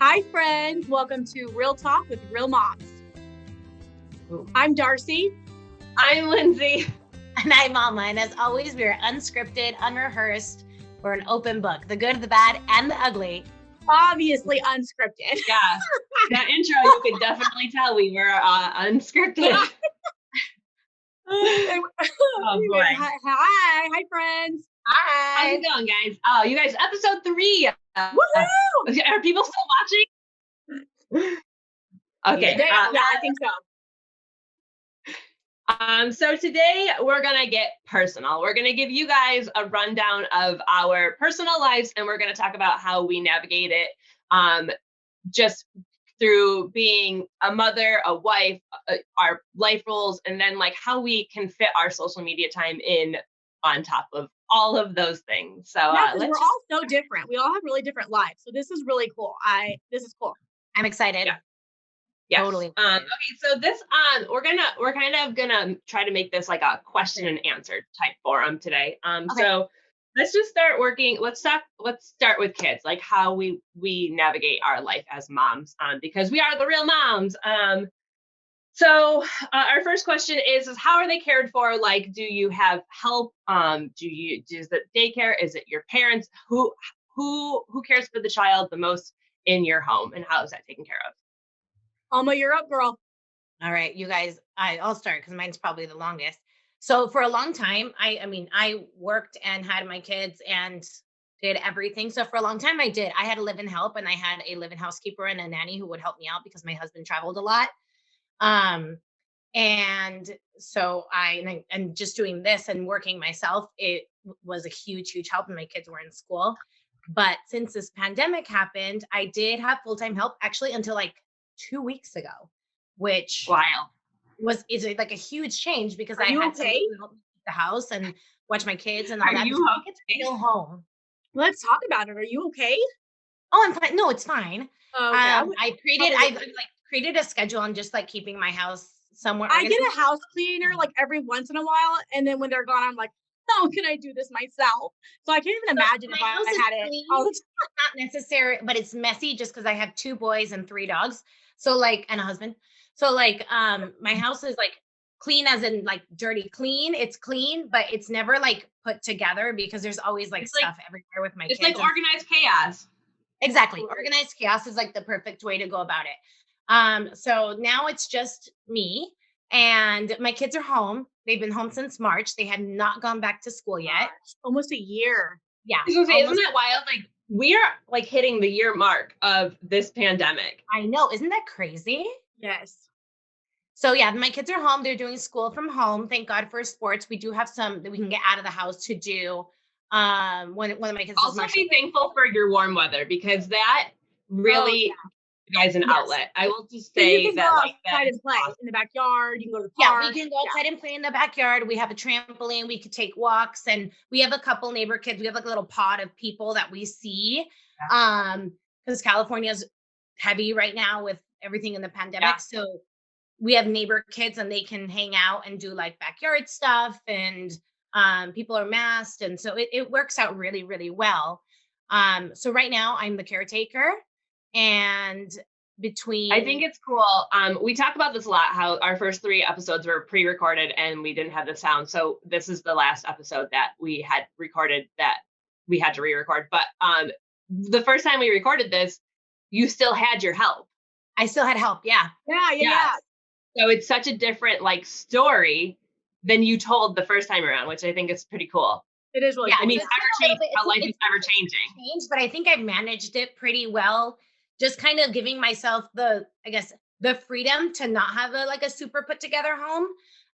Hi, friends. Welcome to Real Talk with Real Moms. Ooh. I'm Darcy. I'm Lindsay. And I'm Alma. And as always, we are unscripted, unrehearsed. We're an open book, the good, the bad, and the ugly. Obviously unscripted. Yeah, that intro, you could definitely tell we were unscripted. Oh, boy. Hi, friends. Hi. How's it going, guys? Oh, you guys, episode 3. Woohoo! Are people still watching? Okay. Yeah, I think so. So today we're going to get personal. We're going to give you guys a rundown of our personal lives, and we're going to talk about how we navigate it just through being a mother, a wife, our life roles, and then like how we can fit our social media time in on top of all of those things. So we're all so different. We all have really different lives. So this is really cool. This is cool. I'm excited. Yeah. Yes. Totally. Okay, so this we're kind of gonna try to make this like a question and answer type forum today. Okay. So let's just start working. Let's start with kids, like how we navigate our life as moms, because we are the real moms. So our first question is how are they cared for? Like, do you have help? Is it daycare? Is it your parents? Who cares for the child the most in your home, and how is that taken care of? Alma, you're up, girl. All right, you guys, I'll start because mine's probably the longest. So for a long time, I worked and had my kids and did everything. So for a long time, I had a live-in help, and I had a live-in housekeeper and a nanny who would help me out because my husband traveled a lot. And so and just doing this and working myself, it was a huge help, and my kids were in school. But since this pandemic happened, I did have full-time help actually until like 2 weeks ago, which is like a huge change because I had to help the house and watch my kids and all that. Are you okay? Kids still home. Let's talk about it. Are you okay? Oh, I'm fine. No, it's fine. Okay. I created a schedule on just like keeping my house somewhere. I get a house cleaner like every once in a while, and then when they're gone, I'm like, how can I do this myself? So I can't even imagine if I had it all the time. Not necessary, but it's messy just because I have 2 boys and 3 dogs. So like, and a husband. So like, my house is like clean as in like dirty clean. It's clean, but it's never like put together because there's always like stuff everywhere with my kids. It's like organized chaos. Exactly. Organized chaos is like the perfect way to go about it. So now it's just me and my kids are home. They've been home since March. They had not gone back to school yet. Almost a year. Yeah. Isn't that wild? Like we are like hitting the year mark of this pandemic. I know. Isn't that crazy? Yes. So yeah, my kids are home. They're doing school from home. Thank God for sports. We do have some that we can get out of the house to do. One of my kids also be thankful for your warm weather because that really guys an outlet. I will just say that like outside and play in the backyard. You can go to the park. Yeah, we can go outside and play in the backyard. We have a trampoline. We could take walks, and we have a couple neighbor kids. We have like a little pod of people that we see. Because California's heavy right now with everything in the pandemic. Yeah. So we have neighbor kids, and they can hang out and do like backyard stuff, and people are masked, and so it works out really, really well. So right now I'm the caretaker. And I think it's cool. We talk about this a lot, how our first 3 episodes were pre-recorded and we didn't have the sound. So this is the last episode that we had recorded that we had to re-record. But the first time we recorded this, you still had your help. I still had help. Yeah. Yeah. So it's such a different like story than you told the first time around, which I think is pretty cool. It is really cool. I mean, how life is ever changing. But I think I've managed it pretty well. Just kind of giving myself the freedom to not have a super put together home.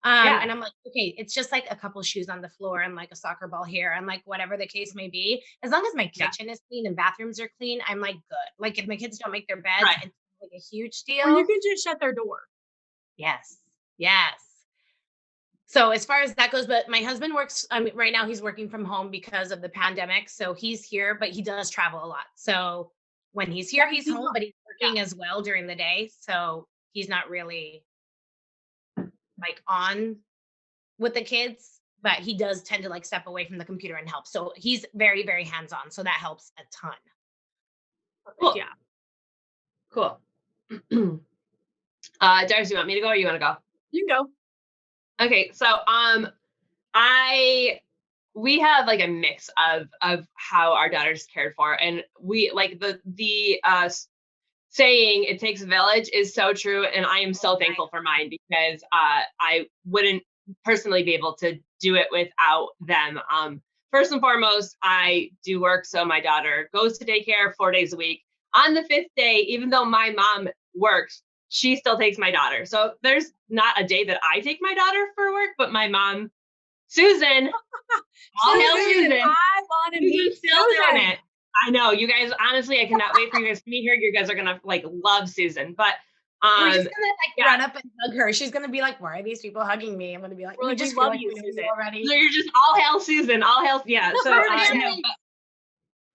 And I'm like, okay, it's just like a couple shoes on the floor and like a soccer ball here and like whatever the case may be. As long as my kitchen is clean and bathrooms are clean, I'm like good. Like if my kids don't make their beds, it's like a huge deal. Or you can just shut their door. Yes. So as far as that goes, but my husband works, right now he's working from home because of the pandemic. So he's here, but he does travel a lot. So when he's here, he's home, but he's working as well during the day. So he's not really like on with the kids, but he does tend to like step away from the computer and help. So he's very, very hands-on. So that helps a ton. Cool. Yeah. Cool. Darcy, you want me to go or you want to go? You can go. Okay, so we have like a mix of how our daughter's cared for, and we like the saying "it takes a village" is so true, and I am so thankful for mine because I wouldn't personally be able to do it without them. First and foremost, I do work, so my daughter goes to daycare 4 days a week. On the fifth day, even though my mom works, she still takes my daughter. So there's not a day that I take my daughter for work, but my mom, Susan, all hail Susan. I want to meet still Susan. doing it. I know, you guys, honestly, I cannot wait for you guys to meet her. You guys are going to like love Susan, but we're just gonna like run up and hug her. She's gonna be like, "Why are these people hugging me?" I'm gonna be like, "We just love you, Susan." Already. So you're just all hail Susan, all hail, yeah. So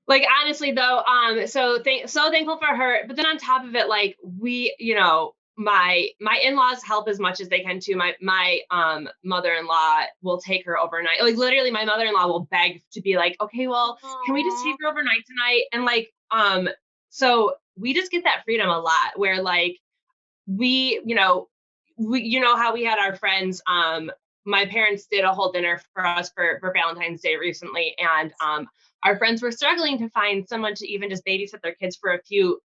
like honestly though, so thankful for her. But then on top of it, like we, you know, my in-laws help as much as they can too. My mother-in-law will take her overnight. Like literally, my mother-in-law will beg to be like, "Okay, well, can we just take her overnight tonight?" And like, so we just get that freedom a lot. Where like you know how we had our friends. My parents did a whole dinner for us for Valentine's Day recently, and our friends were struggling to find someone to even just babysit their kids for a few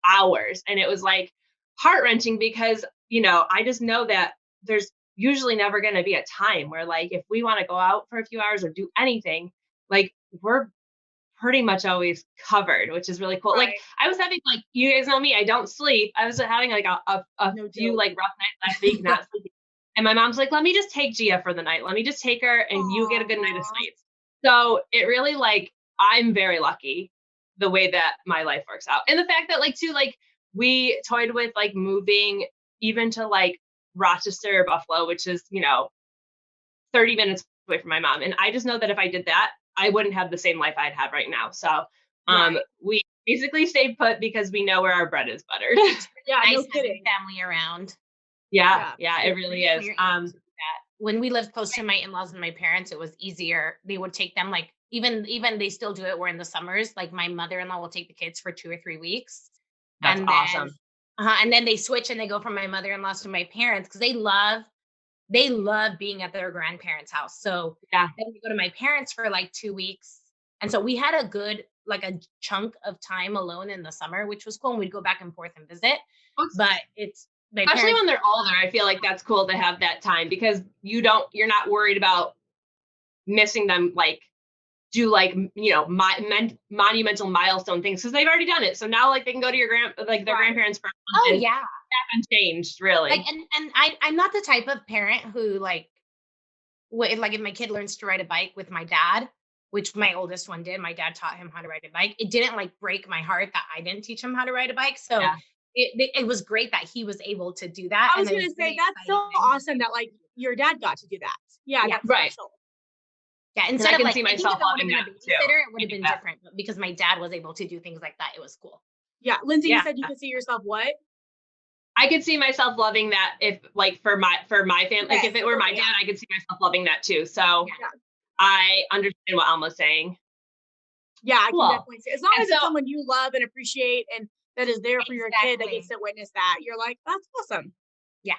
hours, and it was like heart-wrenching because I just know that there's usually never going to be a time where like if we want to go out for a few hours or do anything, like we're pretty much always covered, which is really cool. Right. Like I was having, like, you guys know me, I don't sleep. I was having like a few like rough nights last week, not sleeping. And my mom's like, "Let me just take Gia for the night. Let me just take her and you get a good night of sleep." So it really, like, I'm very lucky the way that my life works out. And the fact that like too, like we toyed with like moving even to like Rochester or Buffalo, which is, 30 minutes away from my mom. And I just know that if I did that, I wouldn't have the same life I'd have right now. So we basically stayed put because we know where our bread is buttered. Yeah, nice, no kidding. Family around. Yeah, it really is. When we lived close to my in-laws and my parents, it was easier. They would take them like even they still do it. We're in the summers. Like my mother-in-law will take the kids for 2 or 3 weeks. That's awesome. And then they switch and they go from my mother-in-law's to my parents because they love being at their grandparents' house. So then we go to my parents for like 2 weeks. And so we had a good, like a chunk of time alone in the summer, which was cool. And we'd go back and forth and visit. But it's especially when they're older, I feel like that's cool to have that time because you're not worried about missing them, like do like, monumental milestone things because they've already done it. So now like they can go to your grandparents for a month. Haven't changed really. Like, and I'm not the type of parent who like if my kid learns to ride a bike with my dad, which my oldest one did, my dad taught him how to ride a bike. It didn't like break my heart that I didn't teach him how to ride a bike. So it was great that he was able to do that. I was going to say that's so awesome that like your dad got to do that. Yeah, that's right. Special. Yeah, instead of like see myself loving that too. It would have been different, but because my dad was able to do things like that, it was cool. Yeah, Lindsay, you said you could see yourself what? I could see myself loving that if like for my family, like if it were my dad, I could see myself loving that too. So I understand what Alma's saying. Yeah, I can definitely see. As long as it's someone you love and appreciate and that is there for your kid that gets to witness that, you're like, that's awesome. Yeah.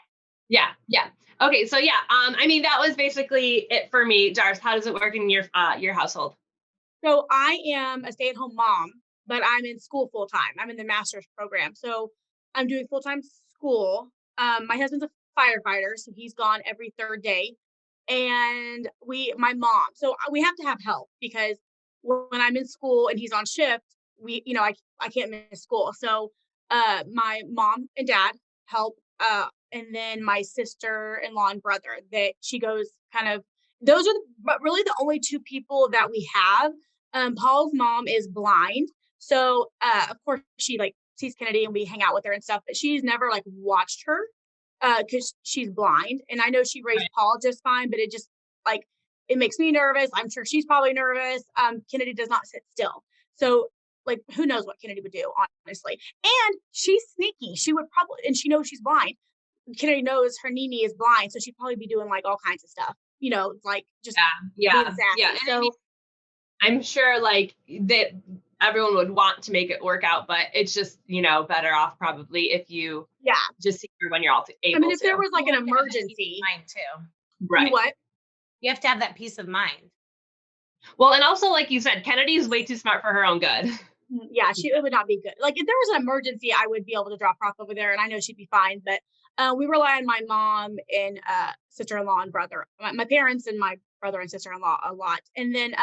Okay, so I mean that was basically it for me. Jars, how does it work in your household? So I am a stay-at-home mom, but I'm in school full time. I'm in the master's program, so I'm doing full-time school. My husband's a firefighter, so he's gone every third day, and my mom. So we have to have help because when I'm in school and he's on shift, I can't miss school. So my mom and dad help. And then my sister-in-law and brother that she goes kind of, those are but really the only 2 people that we have. Paul's mom is blind. So, of course she like sees Kennedy and we hang out with her and stuff, but she's never like watched her, cause she's blind. And I know she raised Paul just fine, but it just like, it makes me nervous. I'm sure she's probably nervous. Kennedy does not sit still. So like, who knows what Kennedy would do, honestly. And she's sneaky. She would probably, and she knows she's blind. Kennedy knows her Nini is blind, so she'd probably be doing like all kinds of stuff, like just being sassy. So I'm sure like that everyone would want to make it work out, but it's just, better off probably if you Yeah. just see her when you're all able I mean, if to. there was like You an have to have that peace of emergency, mind too. Right. you what? You have to have that peace of mind. Well, and also, like you said, Kennedy is way too smart for her own good. Yeah, it would not be good. Like if there was an emergency, I would be able to drop her off over there, and I know she'd be fine. But we rely on my mom and sister-in-law and brother, my parents and my brother and sister-in-law a lot. And then,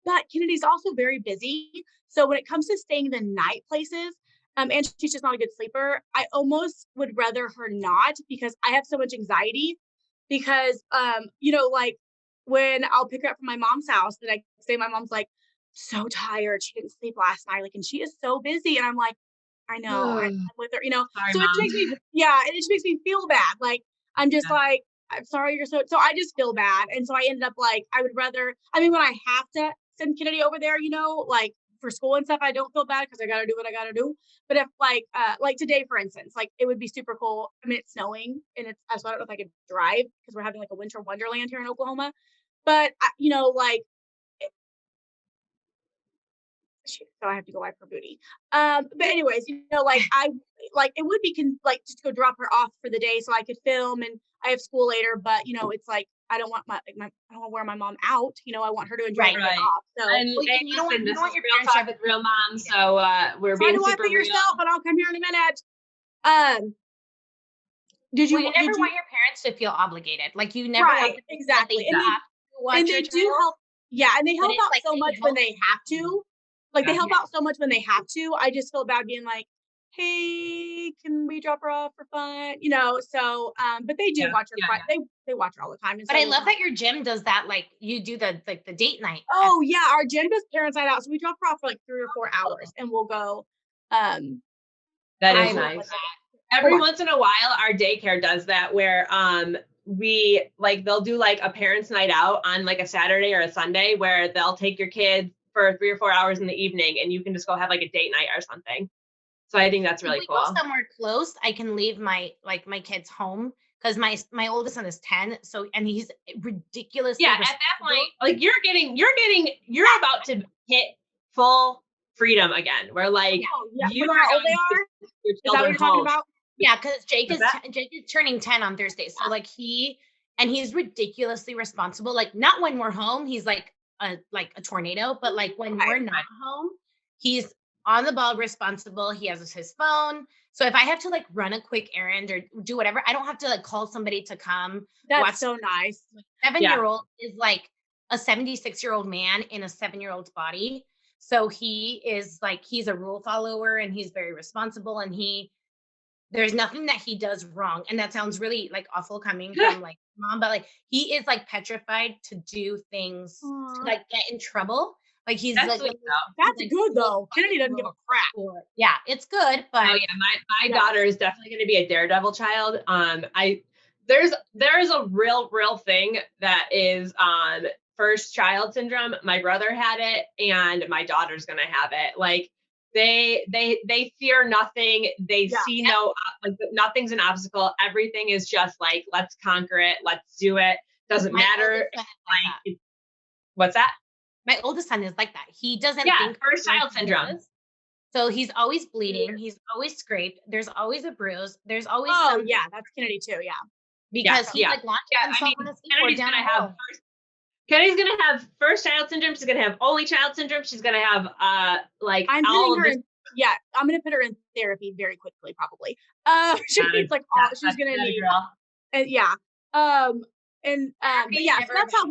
but Kennedy's also very busy, so when it comes to staying the night places, and she's just not a good sleeper. I almost would rather her not because I have so much anxiety. Because like when I'll pick her up from my mom's house, the next day my mom's like so tired. She didn't sleep last night. Like, and she is so busy. And I'm like, I know, I'm with her, Sorry, so it Mom. makes me, yeah, and it just makes me feel bad. Like, I'm just like, I'm sorry you're so I just feel bad. And so I ended up like, I would rather, I mean, when I have to send Kennedy over there, like for school and stuff, I don't feel bad because I got to do what I got to do. But if like today, for instance, like it would be super cool. I mean, it's snowing and so I don't know if I could drive because we're having like a winter wonderland here in Oklahoma. But, like, so I have to go wipe her booty. But anyways, like like it would be like just go drop her off for the day so I could film and I have school later. But it's like I don't want I don't want to wear my mom out. I want her to enjoy her day Right. off. So And Well, hey, you don't listen, this want is your real parents talk to with real moms, so we're try being to wipe super it real. yourself, and I'll come here in a minute. Did you? Well, you never did you? want your parents to feel obligated. Like you never want Right, them to feel exactly. that they have to watch And your they do child. help. Yeah, and they But help it's out like so they much when help they have to. Like they Yeah. help out so much when they have to. I just feel bad being like, "Hey, can we drop her off for fun?" So but they do Yeah, watch her yeah, quite they watch her all the time. And But so I does love my that your gym does that. Like you do the date night. Oh yeah, our gym does parents night out. So we drop her off for like 3 or 4 hours and we'll go That I is love nice. that. Every once in a while, our daycare does that where we like they'll do like a parents' night out on like a Saturday or a Sunday where they'll take your kids for 3 or 4 hours in the evening and you can just go have like a date night or something. So I think that's If really we cool. go somewhere close, I can leave my kids home because my oldest son is 10. So and he's ridiculously Yeah, at that responsible. point, like you're about to hit full freedom again. Where like Oh, yeah. you You know are how old going they to are? take your Is that what children you're talking home. about? Yeah, because Jake What's is that? Jake is turning 10 on Thursday. So like he's ridiculously responsible. Like not when we're home, he's like a tornado, but like when we're Right. not home, he's on the ball, responsible. He has his phone. So if I have to like run a quick errand or do whatever, I don't have to like call somebody to come That's watch. so nice. 7-year-old is like a 76-year-old man in a 7-year-old's body. So he is like he's a rule follower and he's very responsible and there's nothing that he does wrong. And that sounds really like awful coming from like mom, but like he is like petrified to do things to Aw. like get in trouble. Like he's That's like sweet though. That's like, good though. Kennedy doesn't give a crap. yeah, it's good, but Oh yeah, my Yeah. daughter is definitely going to be a daredevil child. There is a real thing that is first child syndrome. My brother had it, and my daughter's going to have it. Like they fear nothing. They see no like nothing's an obstacle. Everything is just like let's conquer it. Let's do it. Doesn't matter. What's that? My oldest son is like that. He doesn't Yeah, think first child he syndrome. does. So he's always bleeding. He's always scraped. There's always a bruise. There's always Oh something yeah, that's Kennedy too. Yeah. because he's like launching himself on a skateboard down a hill. Kennedy's gonna have first child syndrome. She's gonna have only child syndrome. She's gonna have like I'm all putting of her this. in. Yeah, I'm gonna put her in therapy very quickly, probably. She needs like all she's gonna need. And yeah. But yeah, so that's how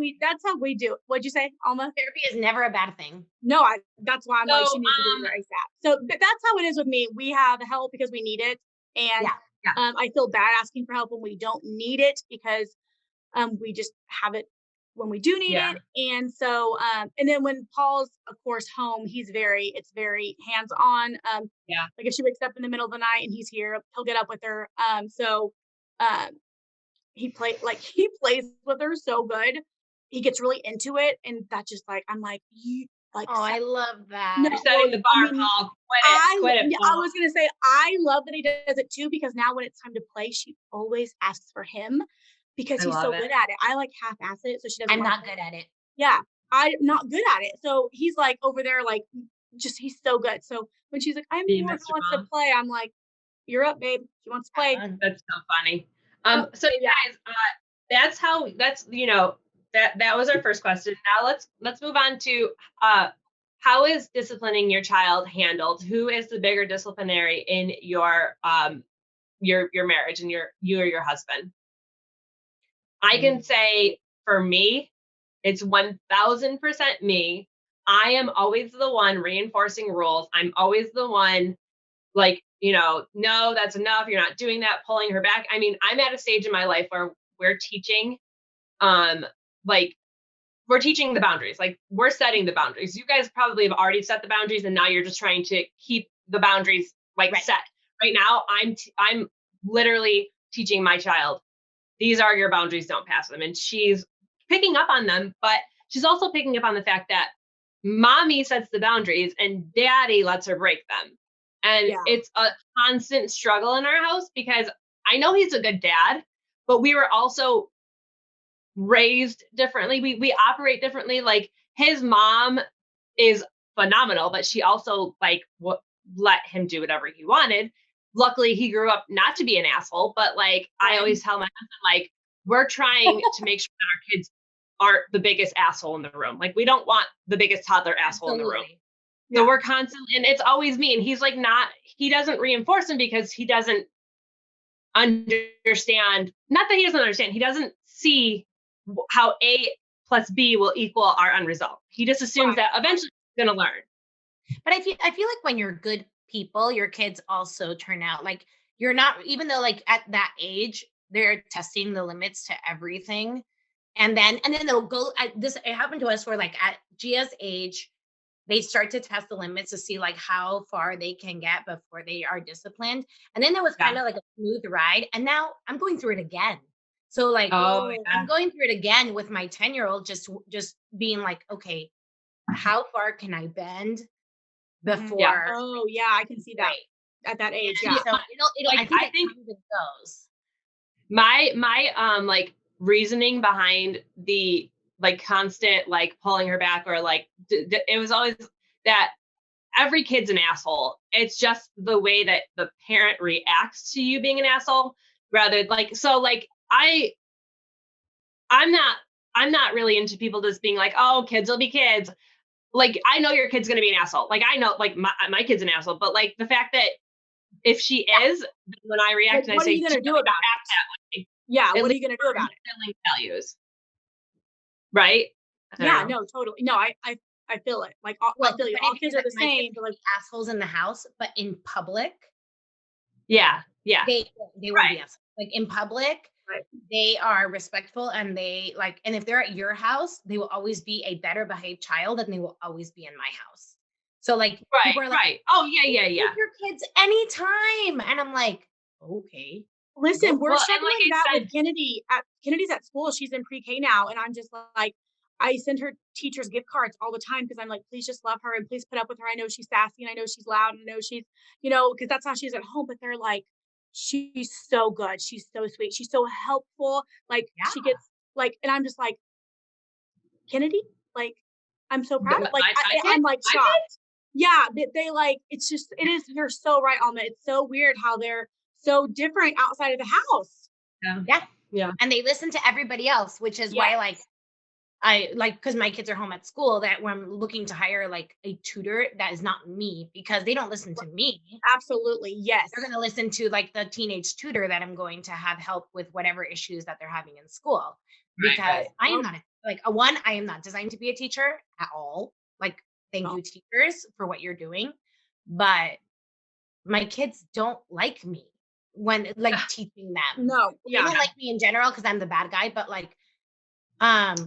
we do it. What'd you say, Alma? Therapy is never a bad thing. No, that's why I'm like So, she needs to do it ASAP. So but that's how it is with me. We have help because we need it, and I feel bad asking for help when we don't need it because we just have it when we do need it. And so and then when Paul's of course home, it's very hands-on. Like if she wakes up in the middle of the night and he's here, he'll get up with her. He plays with her so good. He gets really into it, and that's just like I'm like you like. Oh, I love that. You're setting the bar, Paul. Quit it, Paul. I was gonna say I love that he does it too because now when it's time to play, she always asks for him because he's so good at it. I like half-ass it, so she doesn't. I'm not good at it. Yeah, I'm not good at it. So he's like over there, like he's so good. So when she's like, I'm Being bored, Mr. who wants to Mom. play? I'm like, you're up, babe. She wants to play. That's so funny. Oh, So you yeah. guys, that's that was our first question. Now let's move on to how is disciplining your child handled? Who is the bigger disciplinary in your marriage and you or your husband? I can say for me, it's 1000% me. I am always the one reinforcing rules. I'm always the one like, no, that's enough. You're not doing that, pulling her back. I mean, I'm at a stage in my life where we're teaching, um, like we're teaching the boundaries. Like we're setting the boundaries. You guys probably have already set the boundaries and now you're just trying to keep the boundaries like Right. set. Right now, I'm literally teaching my child, these are your boundaries, don't pass them. And she's picking up on them, but she's also picking up on the fact that mommy sets the boundaries and daddy lets her break them. And Yeah. it's a constant struggle in our house because I know he's a good dad, but we were also raised differently. We operate differently. Like his mom is phenomenal, but she also like let him do whatever he wanted. Luckily, he grew up not to be an asshole, but like I always tell my husband, like, we're trying to make sure that our kids aren't the biggest asshole in the room. Like we don't want the biggest toddler asshole in the room. Absolutely. So Yeah. we're constantly, and it's always me. And he's like, he doesn't reinforce him because he doesn't understand, not that he doesn't understand, he doesn't see how A plus B will equal our end result. He just assumes that eventually he's going to learn. But I feel like when you're good people, your kids also turn out like you're not, even though like at that age, they're testing the limits to everything. And then they'll go at this. It happened to us where like at Gia's age, they start to test the limits to see like how far they can get before they are disciplined. And then there was kind Yeah. of like a smooth ride. And now I'm going through it again. So like Oh, I'm yeah. going through it again with my 10-year-old, just being like, okay, how far can I bend Yeah. before Oh, yeah. I can see that right? at that age. And Yeah. so it'll I Like, think I it think comes and goes. my like reasoning behind the like constant like pulling her back or like it was always that every kid's an asshole. It's just the way that the parent reacts to you being an asshole rather like so like I'm not I'm not really into people just being like, oh, kids will be kids. Like I know your kid's gonna be an asshole. Like I know like my kid's an asshole, but like the fact that if she is, then when I react Like, and I what are say, you going to do about act it? that way, Yeah. at What are least you going to do we're about it? instilling values, right? I don't Yeah. know. No, totally. No, I feel it. Like, I Well, feel the you. funny All thing kids is are that the my kids same, but can like, be assholes in the house, but in public, Yeah, yeah, they won't right, be assholes. Like in public, right. they are respectful and they like, and if they're at your house, they will always be a better behaved child than they will always be in my house. So like people right, are like, right. Oh yeah, yeah, take yeah. your kids anytime. And I'm like, okay, Listen, go we're Well, and like struggling I that with said, Kennedy's at school. She's in pre-K now, and I'm just like, I send her teachers gift cards all the time because I'm like, please just love her and please put up with her. I know she's sassy and I know she's loud and I know she's, because that's how she is at home. But they're like, she's so good. She's so sweet. She's so helpful. Like she yeah. gets like, and I'm just like, Kennedy, like, I'm so proud of. Like, my kid, I'm like my shocked. Yeah, they like. It's just. It is. You're so right, Alma. It's so weird how they're so different outside of the house. kid. Yeah. Yeah, And they listen to everybody else, which is why Yes. like I like because my kids are home at school that when I'm looking to hire like a tutor that is not me because they don't listen to me. Absolutely. Yes. They're going to listen to like the teenage tutor that I'm going to have help with whatever issues that they're having in school right, because right. I am not like a one, I am not designed to be a teacher at all. Like, thank Oh. you, teachers, for what you're doing. But my kids don't like me when like teaching them. No. They Yeah. don't like me in general because I'm the bad guy, but like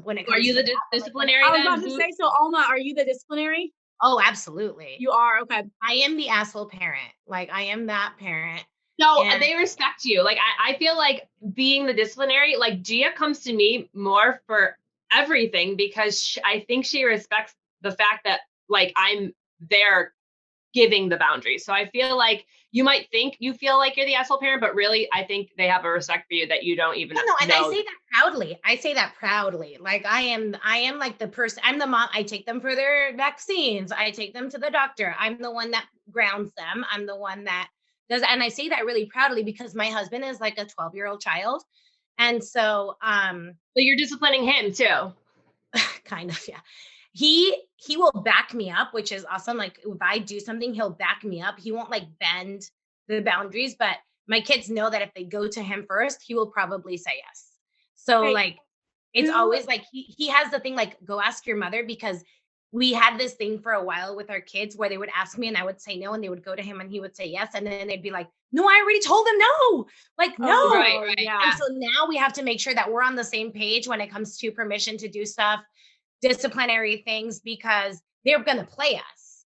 when it Are comes you to the that, but, like, when it disciplinary I was then? about to say. So, Alma, are you the disciplinary? oh, absolutely. You are. Okay. I am the asshole parent. Like I am that parent. No, And they respect you. Like I feel like being the disciplinary, like Gia comes to me more for everything because I think she respects the fact that like I'm there giving the boundaries. So I feel like you might think you feel like you're the asshole parent, but really I think they have a respect for you that you don't even No, and know. I say that proudly. I say that proudly. Like I am like the person, I'm the mom. I take them for their vaccines. I take them to the doctor. I'm the one that grounds them. I'm the one that does, and I say that really proudly because my husband is like a 12-year-old child. And so So you're disciplining him too. kind of, yeah. He will back me up, which is awesome. Like if I do something, he'll back me up. He won't like bend the boundaries, but my kids know that if they go to him first, he will probably say yes. So Right. like it's always like he has the thing like go ask your mother, because we had this thing for a while with our kids where they would ask me and I would say no, and they would go to him and he would say yes, and then they'd be like, no, I already told them no. Like no. Oh, Right. yeah. And so now we have to make sure that we're on the same page when it comes to permission to do stuff, disciplinary things, because they're going to play us.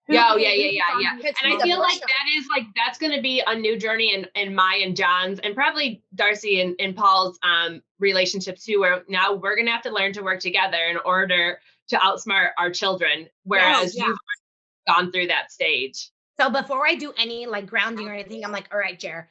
Yeah, Who- yeah. Because And he's I a feel like pusher. that's going to be a new journey in my and John's and probably Darcy and Paul's relationship too, where now we're going to have to learn to work together in order to outsmart our children, whereas yeah. you've gone through that stage. So before I do any like grounding or anything, I'm like, all right, Jer,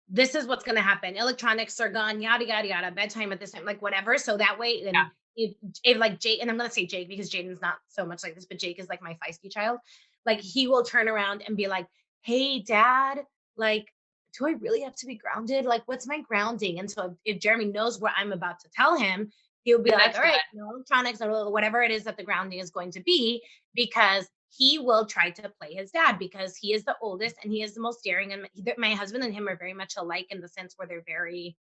this is what's going to happen. Electronics are gone, yada, yada, yada, bedtime at this time, like whatever. So that way, then if like Jake, and I'm going to say Jake because Jaden's not so much like this, but Jake is like my feisty child. Like he will turn around and be like, hey, Dad, like, do I really have to be grounded? Like, what's my grounding? And so if Jeremy knows what I'm about to tell him, he'll be like, all right, no electronics or whatever it is that the grounding is going to be, because he will try to play his dad because he is the oldest and he is the most daring. And my husband and him are very much alike in the sense where they're very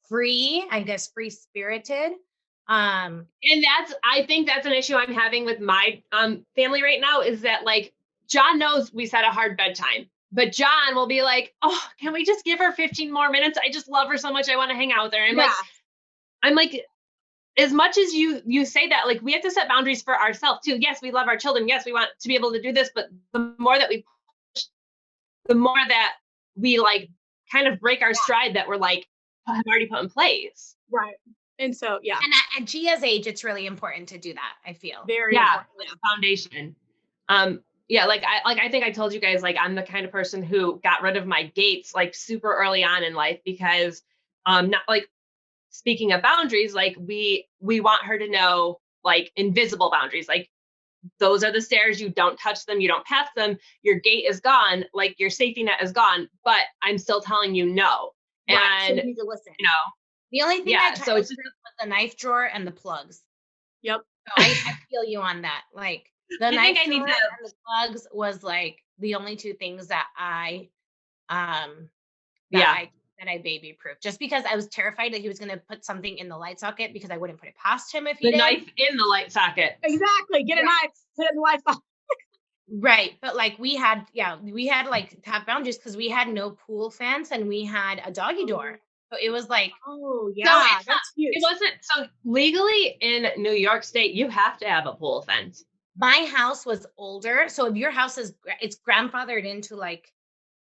free, I guess, free spirited. And I think that's an issue I'm having with my family right now, is that like John knows we set a hard bedtime, but John will be like, oh, can we just give her 15 more minutes? I just love her so much. I want to hang out with her. And I'm like, as much as you say that, like we have to set boundaries for ourselves too. Yes, we love our children. Yes, we want to be able to do this, but the more that we push, the more that we like kind of break our stride that we're like have already put in place. Right. And so, yeah. And at Gia's age, it's really important to do that, I feel. Very important. Like foundation. I think I told you guys, like I'm the kind of person who got rid of my gates like super early on in life because not like, speaking of boundaries, like we want her to know like invisible boundaries, like those are the stairs, you don't touch them, you don't pass them, your gate is gone, like your safety net is gone, but I'm still telling you no. Right, And so you need to listen. you know, the only thing I tried so it's was the knife drawer and the plugs. Yep. So I feel you on that. Like the knife drawer and the plugs was like the only two things that I baby proof, just because I was terrified that he was going to put something in the light socket, because I wouldn't put it past him if he the did. knife in the light socket. Exactly. Get a knife, put it in the light socket. Right. But like we had like to have boundaries because we had no pool fence and we had a doggy door. So it was like, oh yeah, that's huge. It wasn't, so legally in New York State, you have to have a pool fence. My house was older. So if your house it's grandfathered into like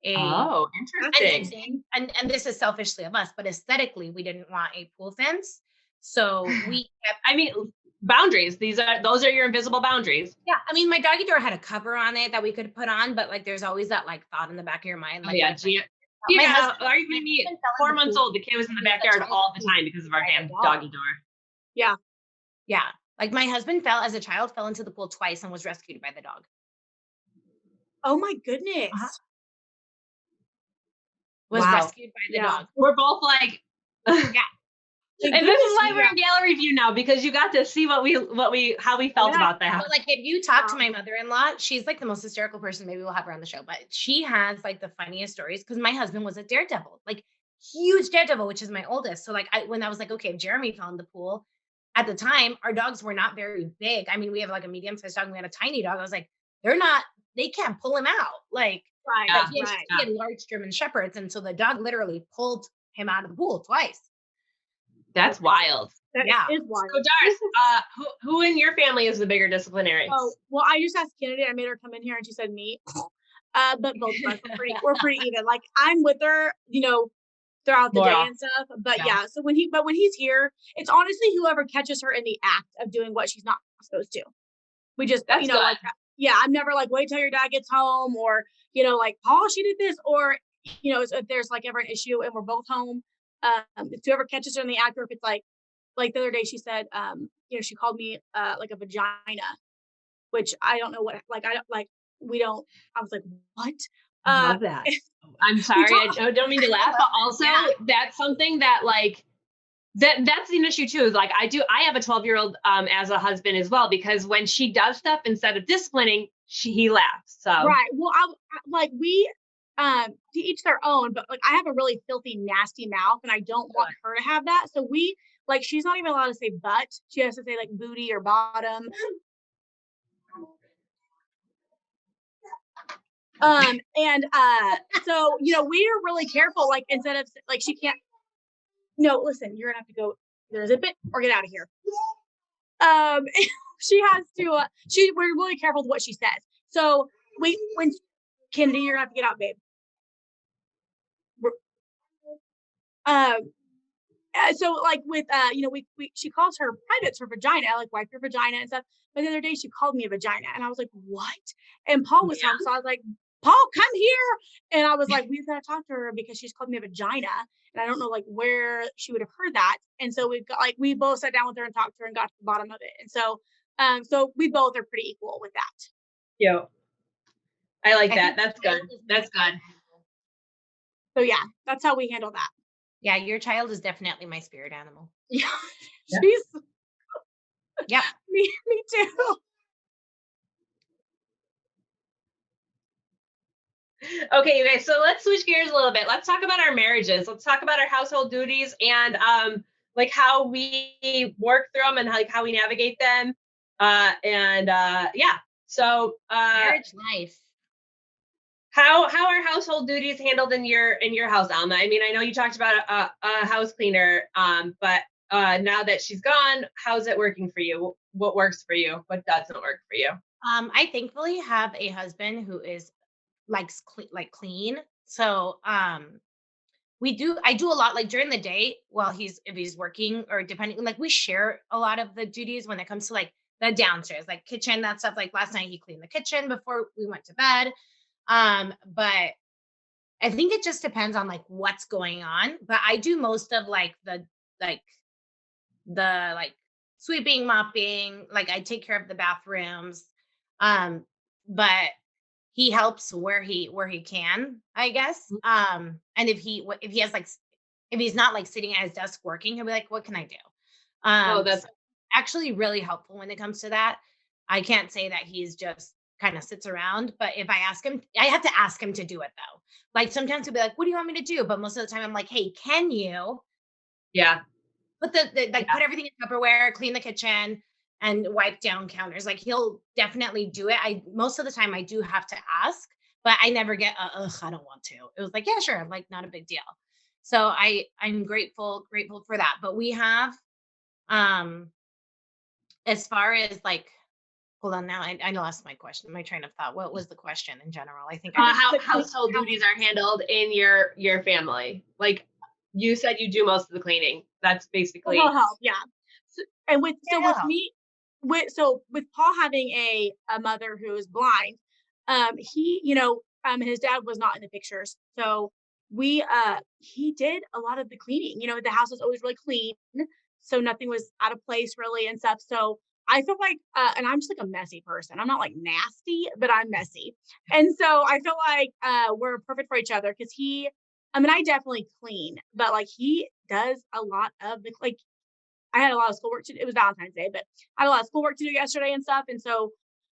oh, interesting. And this is selfishly of us, but aesthetically, we didn't want a pool fence. So we kept, I mean, boundaries. Those are your invisible boundaries. Yeah. I mean, my doggy door had a cover on it that we could put on, but like there's always that like thought in the back of your mind. Like, my husband, are you kidding me? 4 months old, the kid was in the backyard all the time because of our damn doggy door. Yeah. Yeah. Like my husband fell into the pool twice and was rescued by the dog. Oh my goodness. Rescued by the dog. We're both like, yeah. And this is why we're in gallery view now, because you got to see how we felt about that. But like if you talk to my mother-in-law, she's like the most hysterical person. Maybe we'll have her on the show, but she has like the funniest stories because my husband was a daredevil, like huge daredevil, which is my oldest. So like when I was like, okay, if Jeremy fell in the pool, at the time our dogs were not very big. I mean, we have like a medium-sized dog and we had a tiny dog. I was like, they can't pull him out. Like, he had large German shepherds, and so the dog literally pulled him out of the pool twice. That's wild. That is wild. So, Dars, who in your family is the bigger disciplinary? Oh, well, I just asked Kennedy. I made her come in here, and she said me. But both of us we're pretty even. Like I'm with her, throughout the day and stuff. But so when he's here, it's honestly whoever catches her in the act of doing what she's not supposed to. We just, like yeah, I'm never like, wait till your dad gets home, or, like, Paul, she did this, or, if there's like ever an issue and we're both home, if whoever catches her in the act, or if it's like the other day she said, she called me, like a vagina, which I don't know what, like, I don't like, we don't, I was like, what? Uh, Love that. I'm we sorry, talked, I don't mean to laugh, but also Yeah. that's something that like that's an issue too. Like I have a 12-year-old as a husband as well, because when she does stuff, instead of disciplining, he laughs. So right. Well, like, to each their own, but like, I have a really filthy, nasty mouth, and I don't want her to have that. So like, she's not even allowed to say butt. She has to say like booty or bottom. And so, we are really careful, like, instead of like, she can't, no, listen, you're gonna have to go, there's a bit, or get out of here. Um, she has to, we're really careful with what she says. So when Kennedy, you're gonna have to get out, babe. Um, so like with we she calls her privates her vagina, like, wipe your vagina and stuff. But the other day she called me a vagina, and I was like, what? And Paul was home, so I was like, Paul, come here. And I was like, we've got to talk to her because she's called me a vagina, and I don't know like where she would have heard that. And so we both sat down with her and talked to her and got to the bottom of it. And so we both are pretty equal with that. yeah, I like I that. think That's your good. child is That's my good. So yeah, that's how we handle that. Yeah, your child is definitely my spirit animal. Yeah, Yeah. she's Yep. me too. Okay, you guys, so let's switch gears a little bit. Let's talk about our marriages. Let's talk about our household duties, and like how we work through them, and how we navigate them. Yeah. So Marriage life. how are household duties handled in your house, Alma? I mean, I know you talked about a house cleaner, but now that she's gone, how's it working for you? What works for you? What doesn't work for you? I thankfully have a husband who is like clean. So I do a lot like during the day while if he's working, or depending, like, we share a lot of the duties when it comes to like the downstairs, like kitchen, that stuff. Like last night he cleaned the kitchen before we went to bed. But I think it just depends on like what's going on. But I do most of like the sweeping, mopping, like I take care of the bathrooms. Um, but he helps where he can, I guess. And if he has like if he's not like sitting at his desk working, he'll be like, what can I do? Oh, that's So actually really helpful when it comes to that. I can't say that he's just kind of sits around, but if I ask him, I have to ask him to do it though. Like sometimes he'll be like, what do you want me to do? But most of the time I'm like, hey, can you yeah. put put everything in Tupperware, clean the kitchen, and wipe down counters? Like he'll definitely do it. I Most of the time I do have to ask, but I never get ugh, I don't want to. It was like, yeah, sure, like not a big deal. So I'm grateful for that. But we have um as far as like, hold on, now I lost my question, my train of thought. What was the question in general? I think I How household duties are handled in your family. Like you said, you do most of the cleaning. That's basically He'll help, yeah. So, and with yeah, so with me, with Paul having a mother who is blind, he, his dad was not in the pictures, so he did a lot of the cleaning. The house was always really clean, so nothing was out of place really and stuff. So I feel like, and I'm just like a messy person. I'm not like nasty, but I'm messy, and so I feel like we're perfect for each other because I mean, I definitely clean, but like he does a lot of the like. I had a lot of schoolwork to do. It was Valentine's Day, but I had a lot of schoolwork to do yesterday and stuff. And so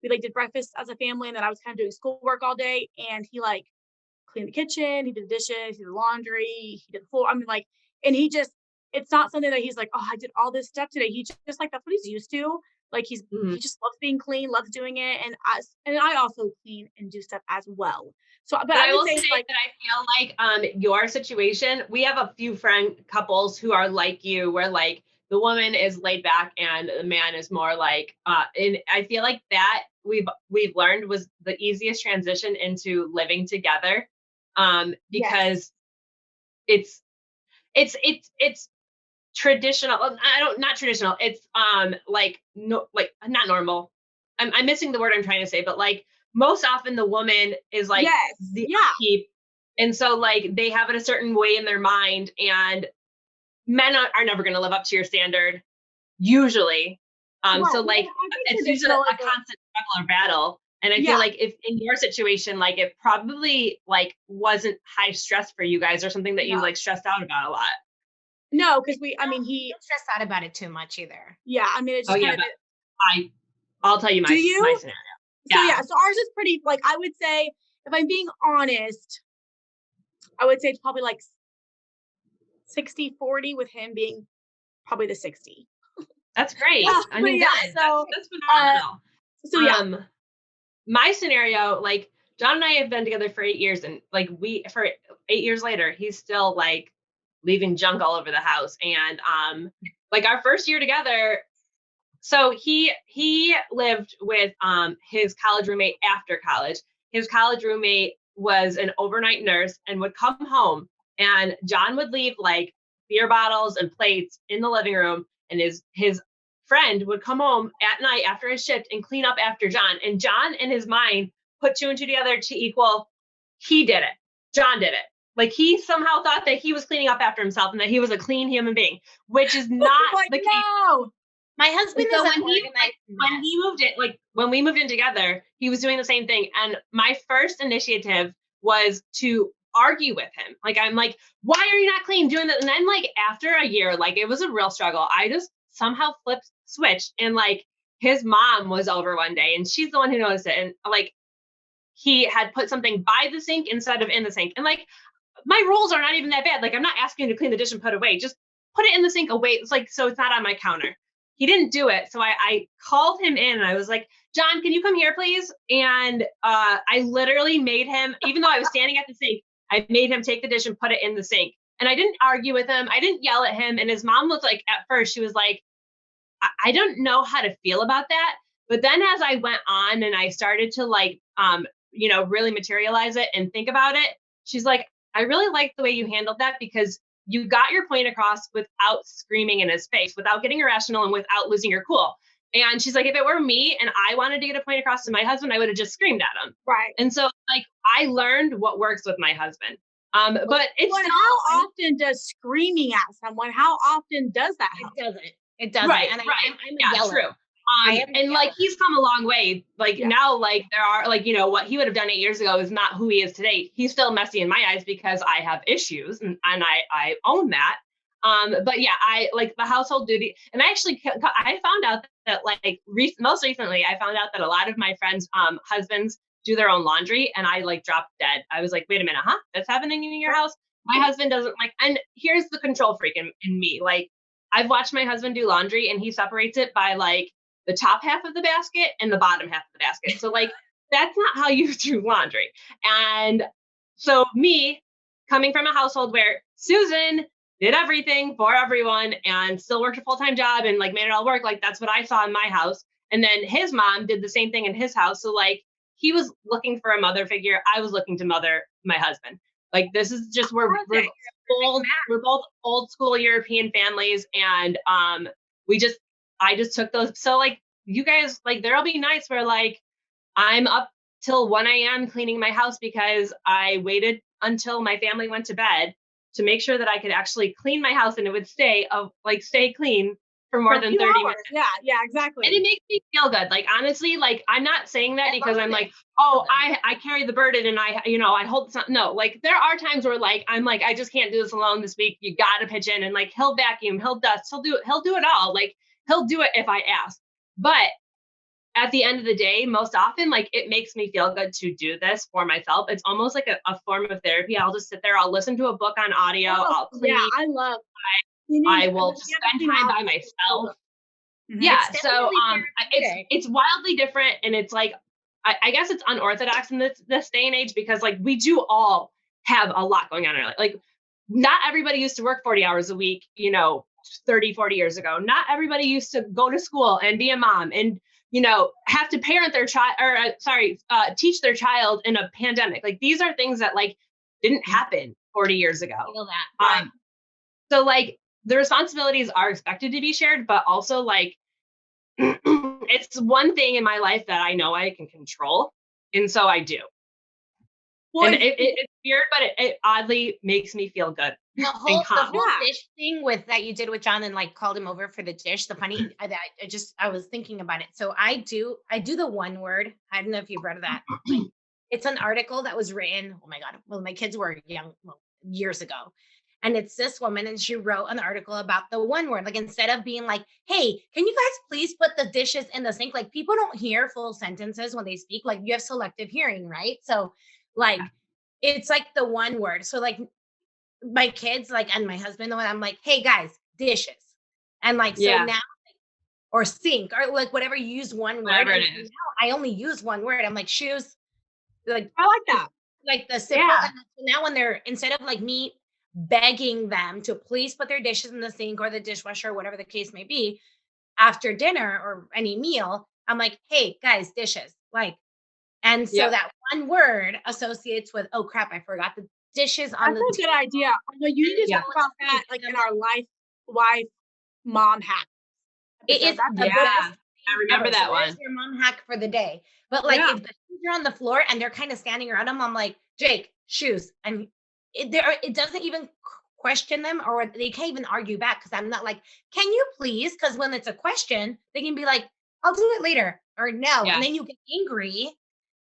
we like did breakfast as a family, and then I was kind of doing schoolwork all day. And he like cleaned the kitchen, he did the dishes, he did the laundry, he did the floor. I mean, like, and he just, it's not something that he's like, oh, I did all this stuff today. He just like, that's what he's used to. Like Mhm. he just loves being clean, loves doing it. And I also clean and do stuff as well. So, but But I I would will say say it's like, that I feel like your situation, we have a few friend couples who are like you, where like the woman is laid back and the man is more like and I feel like that we've learned was the easiest transition into living together. yes, Because it's it's traditional. I don't Not traditional. It's like no, like not normal. I'm missing the word I'm trying to say, but like most often the woman is like the upkeep. And so like they have it a certain way in their mind, and men are never going to live up to your standard usually. So like it's usually a constant struggle or battle. And I feel like if in your situation, like it probably like wasn't high stress for you guys or something that you like stressed out about a lot. No, because I mean, don't stress out about it too much either. Yeah, I mean, it's just kind of. I'll tell you my scenario. So so ours is pretty, like, I would say, if I'm being honest, I would say it's probably like 60-40, with him being probably the 60. That's great. Yeah, I mean, so that's phenomenal. So my scenario, like John and I have been together for 8 years, and like for 8 years later, he's still like leaving junk all over the house. And like our first year together, so he lived with his college roommate after college. His college roommate was an overnight nurse and would come home, and John would leave like beer bottles and plates in the living room, and his friend would come home at night after his shift and clean up after John. And John in his mind put 2 and 2 together to equal he did it. John did it. Like he somehow thought that he was cleaning up after himself and that he was a clean human being, which is not the case. My husband so is when we moved in together, he was doing the same thing. And my first initiative was to argue with him. Like, I'm like, why are you not clean doing that? And then like after a year, like it was a real struggle. I just somehow switched, and like his mom was over one day, and she's the one who noticed it. And like he had put something by the sink instead of in the sink. And like my rules are not even that bad. Like I'm not asking you to clean the dish and put it away. Just put it in the sink away. It's like, so it's not on my counter. He didn't do it. So I called him in, and I was like, John, can you come here, please? And I literally made him, even though I was standing at the sink, I made him take the dish and put it in the sink. And I didn't argue with him. I didn't yell at him. And his mom was like, at first, she was like, I don't know how to feel about that. But then as I went on and I started to like, really materialize it and think about it, she's like, I really like the way you handled that, because you got your point across without screaming in his face, without getting irrational, and without losing your cool. And she's like, if it were me and I wanted to get a point across to my husband, I would have just screamed at him. Right. And so like, I learned what works with my husband. But it's how often does screaming at someone, how often does that help? It doesn't. Right, and I'm true. And like he's come a long way. Like now, like there are like, what he would have done 8 years ago is not who he is today. He's still messy in my eyes because I have issues, and I own that. But yeah, I like the household duty. And I found out that like most recently, I found out that a lot of my friends' husbands do their own laundry, and I like dropped dead. I was like, wait a minute, that's happening in your house? My husband doesn't like, and here's the control freak in me. Like I've watched my husband do laundry, and he separates it by like the top half of the basket and the bottom half of the basket. So like, that's not how you do laundry. And so me coming from a household where Susan did everything for everyone and still worked a full-time job and like made it all work. Like that's what I saw in my house. And then his mom did the same thing in his house. So like he was looking for a mother figure. I was looking to mother my husband. Like this is just we're both old school European families. And I just took those. So like you guys, like there'll be nights where like I'm up till 1 a.m. cleaning my house because I waited until my family went to bed to make sure that I could actually clean my house and it would stay clean for more than 30 minutes. Yeah, exactly. And it makes me feel good. Like honestly, like I'm not saying that because I'm like, oh, I carry the burden and I hold something. No, like there are times where like I'm like, I just can't do this alone this week. You gotta pitch in, and like he'll vacuum, he'll dust, he'll do it all. Like he'll do it if I ask. But at the end of the day, most often, like it makes me feel good to do this for myself. It's almost like a form of therapy. I'll just sit there, I'll listen to a book on audio, I'll clean. Yeah, I love. I will just spend time by myself. Mm-hmm. Yeah. So it's wildly different, and it's like I guess it's unorthodox in this day and age, because like we do all have a lot going on in our life. Like not everybody used to work 40 hours a week, 30, 40 years ago. Not everybody used to go to school and be a mom and have to parent their child teach their child in a pandemic. Like these are things that like didn't happen 40 years ago. I feel that. So like the responsibilities are expected to be shared, but also like it's one thing in my life that I know I can control. And so I do. Well, And it's weird, but it oddly makes me feel good. The And whole calm. dish thing with that you did with John and like called him over for the dish. The funny I was thinking about it. So I do the one word. I don't know if you've read of that. Like it's an article that was written. Oh my God. Well, my kids were young, years ago. And it's this woman, and she wrote an article about the one word. Like instead of being like, "Hey, can you guys please put the dishes in the sink?" Like people don't hear full sentences when they speak. Like you have selective hearing, right? So, like, it's like the one word. So, like my kids, like, and my husband, and I'm like, "Hey guys, dishes," and like so now, or sink, or like whatever. You use one Whatever word. it And is. now I only use one word. I'm like shoes, like I like that. like the simple. Yeah. And so now when they're, instead of like me begging them to please put their dishes in the sink or the dishwasher, whatever the case may be, after dinner or any meal, I'm like, "Hey guys, dishes." Like, and so Yep. that one word associates with, "Oh crap, I forgot the dishes on That's the a good idea. Although you need to Yeah. talk about that like in our wife mom hack It episode. is That's the a good Yeah. best I thing remember ever. So that there's one. your mom hack for the day. But like Yeah. if the shoes are on the floor and they're kind of standing around them, I'm like, "Jake, shoes." And it doesn't even question them, or they can't even argue back because I'm not like, "Can you please?" Because when it's a question, they can be like, "I'll do it later," or "No." And then Yes. you get angry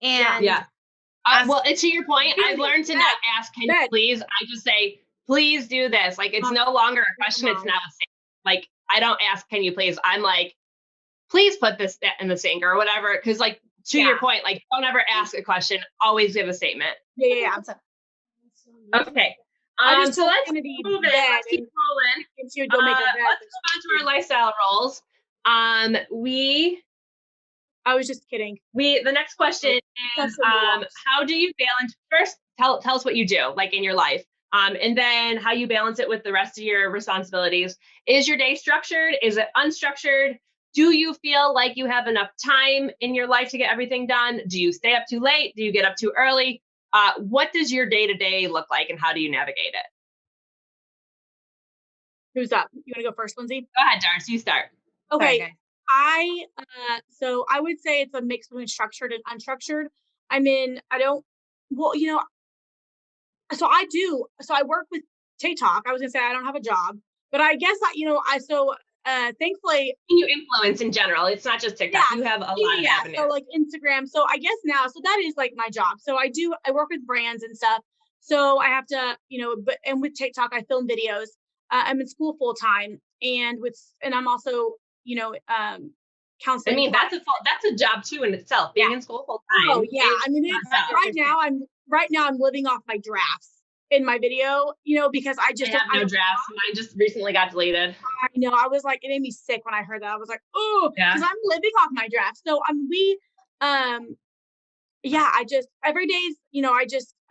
Yeah. and Yeah. ask, Well, and to your point, I've Period. learned to Yes. not ask, "Can you Yes. please?" I just say, "Please do this." Like it's no longer a question. It's now a statement. Like I don't ask, "Can you please?" I'm like, "Please put this in the sink," or whatever. Because like to your Yeah. point, like don't ever ask a question. Always give a statement. Yeah. Okay. I just So told let's Kennedy move in. bed Let's keep rolling. and she would go make her bed. Let's move on to our lifestyle roles. I was just kidding. The next question is, That's the nuance. how do you balance? First, tell us what you do, like in your life, and then how you balance it with the rest of your responsibilities. Is your day structured? Is it unstructured? Do you feel like you have enough time in your life to get everything done? Do you stay up too late? Do you get up too early? What does your day-to-day look like, and how do you navigate it? Who's up? You want to go first, Lindsay? Go ahead, Darcy. You start. Okay. guys. So I would say it's a mix between structured and unstructured. So I work with TikTok. I was gonna say I don't have a job, but I guess thankfully, You influence in general. It's not just TikTok. Yeah, You have a lot of avenues. so like Instagram. So I guess now, so that is like my job. So I work with brands and stuff. So I have to, and with TikTok, I film videos. I'm in school full time, and I'm also, I counseling. mean, that's a job too in itself. Being in school full time. Oh yeah, I mean, it's right now I'm living off my drafts in my video, because I I have no drafts. Mine just recently got deleted. I know. I was like, it made me sick when I heard that. I was like, oh, Yeah. because I'm living off my drafts. So I just every day's,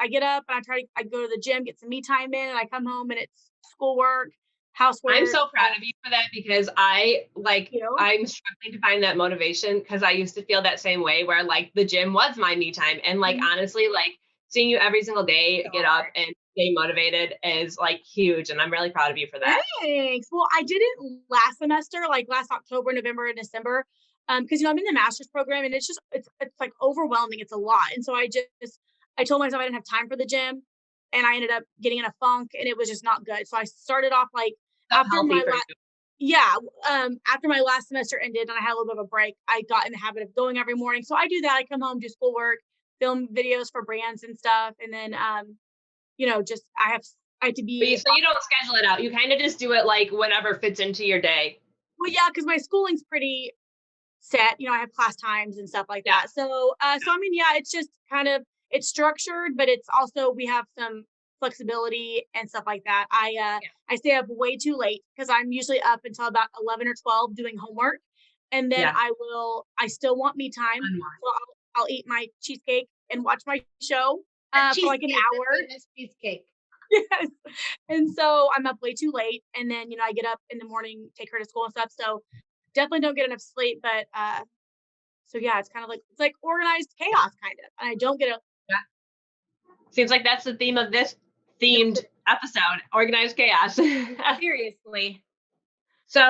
I get up and I go to the gym, get some me time in, and I come home and it's schoolwork, housework. I'm so proud of you for that because You know? I'm struggling to find that motivation because I used to feel that same way where like the gym was my me time. And like honestly, like seeing you every single day get up and stay motivated is like huge. And I'm really proud of you for that. Thanks. Well, I did it last semester, like last October, November, and December. Because I'm in the master's program and it's like overwhelming. It's a lot. And so I told myself I didn't have time for the gym, and I ended up getting in a funk, and it was just not good. So I started off like So after healthy my for you. after my last semester ended and I had a little bit of a break, I got in the habit of going every morning. So I do that. I come home, do schoolwork, film videos for brands and stuff, and then just I have to be. So you don't schedule it out. You kind of just do it like whatever fits into your day. Well, yeah, because my schooling's pretty set. I have class times and stuff like that. So I mean, yeah, it's just it's structured, but it's also, we have some flexibility and stuff like that. I stay up way too late because I'm usually up until about 11 or 12 doing homework, and then I still want me time. So I'll eat my cheesecake and watch my show for like an hour. Cheesecake. Yes. And so I'm up way too late. And then, I get up in the morning, take her to school and stuff. So definitely don't get enough sleep. But so yeah, it's kind of it's like organized chaos kind of. And I don't get Seems like that's the theme of this themed episode, organized chaos. Seriously. So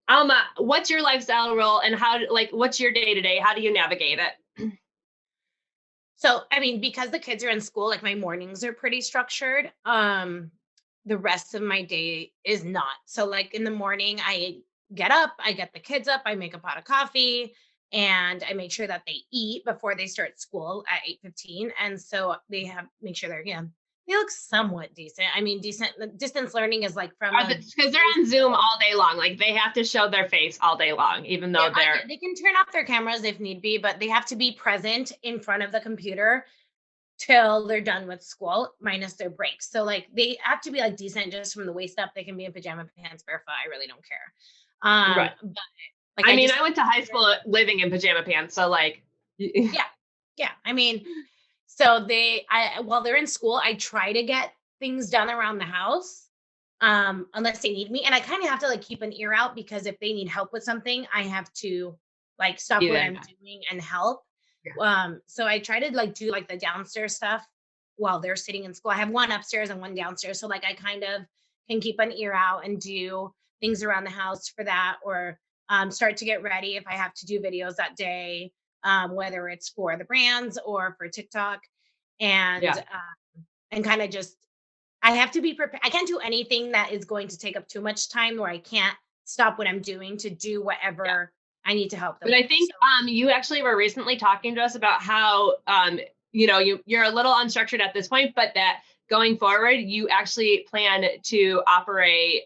Alma, what's your lifestyle role and what's your day to day? How do you navigate it? So, I mean, because the kids are in school, like my mornings are pretty structured. The rest of my day is not. So, like in the morning, I get up, I get the kids up, I make a pot of coffee, and I make sure that they eat before they start school at 8:15. And so they have make sure they look somewhat decent. I mean, decent distance learning is like from Because they're on Zoom all day long. Like they have to show their face all day long, even though they can turn off their cameras if need be, but they have to be present in front of the computer till they're done with school, minus their breaks. So like they have to be like decent just from the waist up. They can be in pajama pants, barefoot. I really don't care. Right. But like I went to high school living in pajama pants, so like yeah. I mean, so while they're in school, I try to get things done around the house. Unless they need me. And I kind of have to like keep an ear out because if they need help with something, I have to like stop what I'm doing and help. Yeah. So I try to like do like the downstairs stuff while they're sitting in school. I have one upstairs and one downstairs. So like I kind of can keep an ear out and do things around the house for that, or start to get ready if I have to do videos that day, whether it's for the brands or for TikTok, and kind of just I have to be prepared. I can't do anything that is going to take up too much time where I can't stop what I'm doing to do whatever I need to help them. But I think you actually were recently talking to us about how you're a little unstructured at this point, but that going forward, you actually plan to operate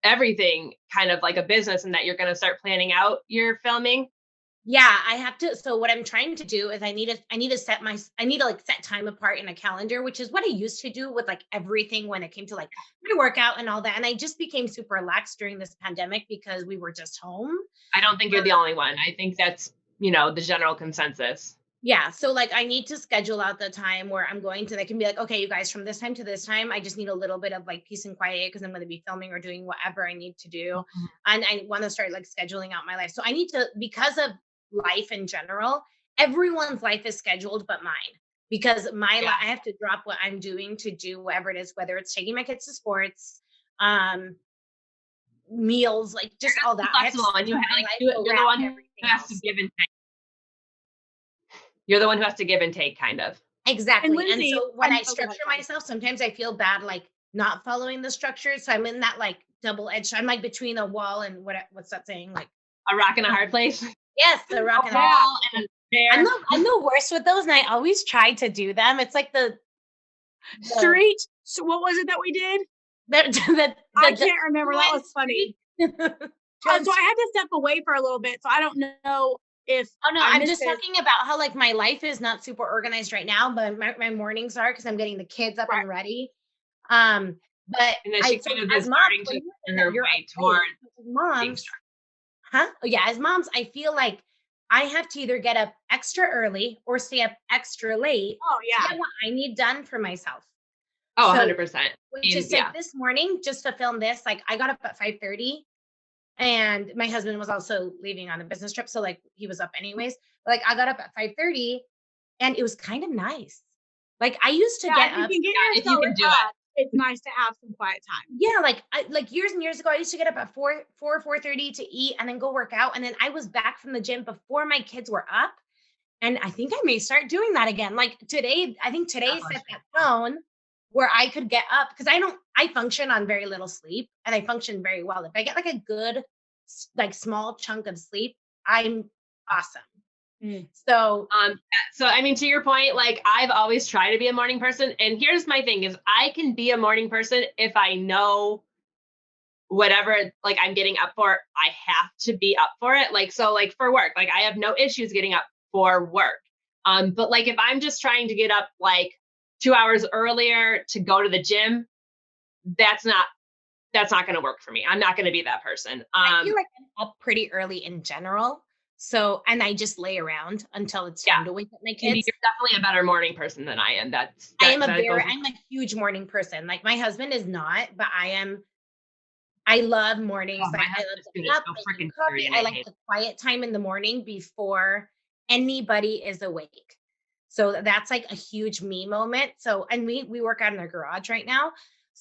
everything kind of like a business, and that you're going to start planning out your filming. Yeah, I have to. So what I'm trying to do is I need to set time apart in a calendar, which is what I used to do with like everything when it came to like my workout and all that. And I just became super relaxed during this pandemic because we were just home. I don't think you're the only one. I think that's, the general consensus. Yeah. So like I need to schedule out the time where they can be like, okay, you guys, from this time to this time, I just need a little bit of like peace and quiet because I'm going to be filming or doing whatever I need to do. Mm-hmm. And I want to start like scheduling out my life. So I need to, because of life in general, everyone's life is scheduled but mine, because I have to drop what I'm doing to do whatever it is, whether it's taking my kids to sports, meals, like just all that. You're the one who has to give and take. You're the one who has to give and take, kind of. Exactly. And so when I structure myself, sometimes I feel bad like not following the structure. So I'm in that like double edge. I'm like between a wall and what's that saying? Like a rock and a hard place. Yes, the rock and a wall and a bear. I'm the worst with those, and I always try to do them. It's like the street. So what was it that we did? I can't remember. That was funny. So I had to step away for a little bit, so I don't know if. Oh no, I'm just talking about how like my life is not super organized right now, but my mornings are because I'm getting the kids up and ready. But and then she kind of is starting to her way towards moms. Huh? Oh, yeah. As moms, I feel like I have to either get up extra early or stay up extra late. Oh, yeah. To get what I need done for myself. Oh, so, 100%. Just like this morning, just to film this, like I got up at 5:30, and my husband was also leaving on a business trip. So like he was up anyways. But, like I got up at 5:30 and it was kind of nice. Like I used to get up. If you can do it. It's nice to have some quiet time. Yeah, like years and years ago, I used to get up at 4:30 to eat and then go work out. And then I was back from the gym before my kids were up. And I think I may start doing that again. Like today, I think today set that tone where I could get up, because I function on very little sleep, and I function very well. If I get like a good, like small chunk of sleep, I'm awesome. So I mean, to your point, like I've always tried to be a morning person, and here's my thing is I can be a morning person if I know whatever like I'm getting up for, I have to be up for it. Like, so like for work, like I have no issues getting up for work. But like if I'm just trying to get up like 2 hours earlier to go to the gym, that's not going to work for me. I'm not going to be that person. I feel like I'm up pretty early in general. So, and I just lay around until it's time to wake up my kids. You're definitely a better morning person than I am. I'm a huge morning person. Like my husband is not, but I love mornings. Oh, I love coffee. I like the quiet time in the morning before anybody is awake. So that's like a huge me moment. So, and we work out in our garage right now.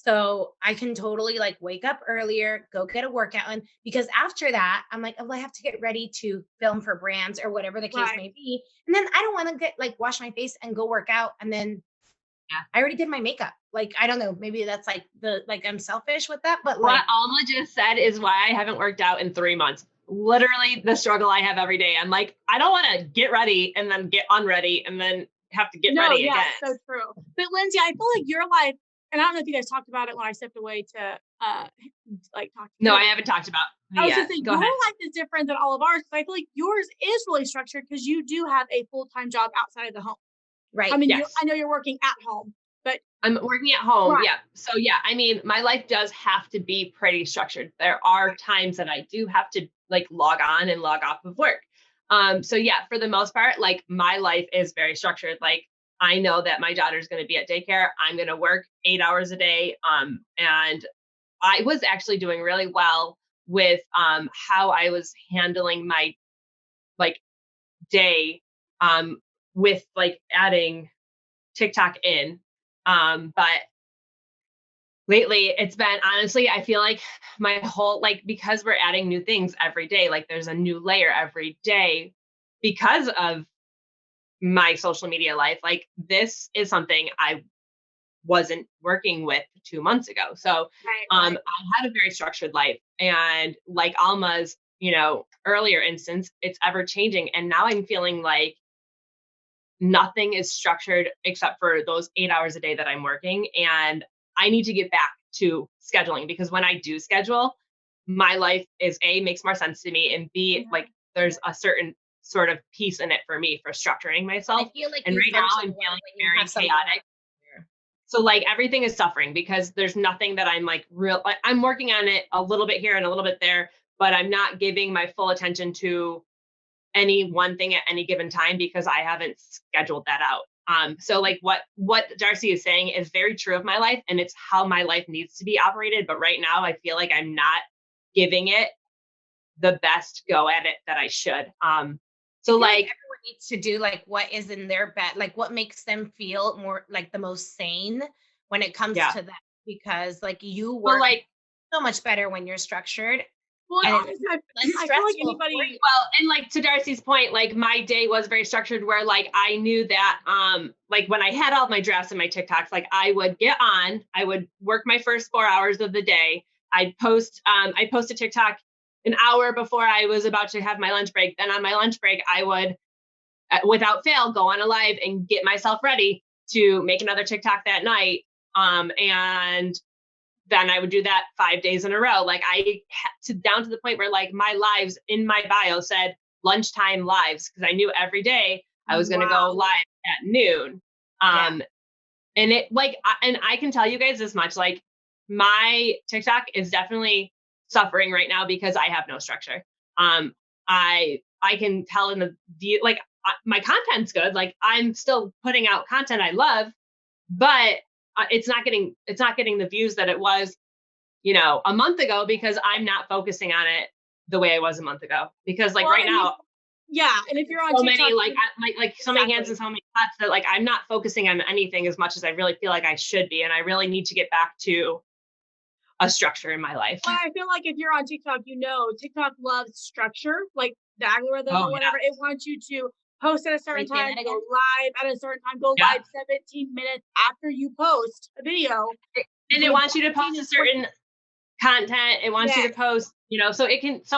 So I can totally like wake up earlier, go get a workout in, because after that, I'm like, oh, I have to get ready to film for brands or whatever the case Right. may be. And then I don't want to get like wash my face and go work out. And then Yeah. I already did my makeup. Like, I don't know, maybe that's like I'm selfish with that, but What like, Alma just said is why I haven't worked out in 3 months. Literally the struggle I have every day. I'm like, I don't want to get ready and then get unready and then have to get No, ready yeah, again. so true. But Lindsay, I feel like your life, and I don't know if you guys talked about it when I stepped away to like talk to No, you. I haven't talked about I it was yet. gonna say Go your ahead. life is different than all of ours, because I feel like yours is really structured because you do have a full-time job outside of the home. right. I mean, Yes. I know you're working at home, but I'm working at home. Right. Yeah. So yeah, I mean, my life does have to be pretty structured. There are times that I do have to like log on and log off of work. So yeah, for the most part, like my life is very structured. Like I know that my daughter's going to be at daycare. I'm going to work 8 hours a day. And I was actually doing really well with how I was handling my like day with like adding TikTok in. But lately it's been honestly, I feel like my whole like because we're adding new things every day, like there's a new layer every day because of my social media life. Like this is something I wasn't working with 2 months ago. So right. I had a very structured life. And like Alma's, earlier instance, it's ever changing. And now I'm feeling like nothing is structured except for those 8 hours a day that I'm working. And I need to get back to scheduling because when I do schedule, my life is A, makes more sense to me, and B, like there's a certain sort of piece in it for me for structuring I myself. feel like And you right now I'm function feeling well when you very have something chaotic. clear. So like everything is suffering because there's nothing that I'm like like I'm working on it a little bit here and a little bit there, but I'm not giving my full attention to any one thing at any given time because I haven't scheduled that out. So like what Darcy is saying is very true of my life and it's how my life needs to be operated. But right now I feel like I'm not giving it the best go at it that I should. So I feel like everyone needs to do like what is in their bed, like what makes them feel more like the most sane when it comes yeah. to that. Because like you But work like so much better when you're structured Well, and it's honestly, less I feel like stressful for anybody. you. well, and like to Darcy's point, like my day was very structured where like I knew that like when I had all my drafts and my TikToks, like I would get on, I would work my first 4 hours of the day. I'd post a TikTok an hour before I was about to have my lunch break. Then on my lunch break, I would without fail go on a live and get myself ready to make another TikTok that night. And then I would do that 5 days in a row. Like I had to down to the point where like my lives in my bio said lunchtime lives because I knew every day I was going to go live at noon. And it like, and I can tell you guys this much, like my TikTok is definitely suffering right now because I have no structure. I can tell in the view, like my content's good. Like I'm still putting out content I love, but it's not getting the views that it was, a month ago because I'm not focusing on it the way I was a month ago. Because like right now, yeah, and if you're on so TikTok, many like so many hands and so many pots that like I'm not focusing on anything as much as I really feel like I should be, and I really need to get back to a structure in my life. Well, I feel like if you're on TikTok, TikTok loves structure, like the algorithm or whatever. Yeah. It wants you to post at a certain time, go live at a certain time, go Yeah. live 17 minutes after you post a video. And it wants you to post a certain content. It wants you to post, so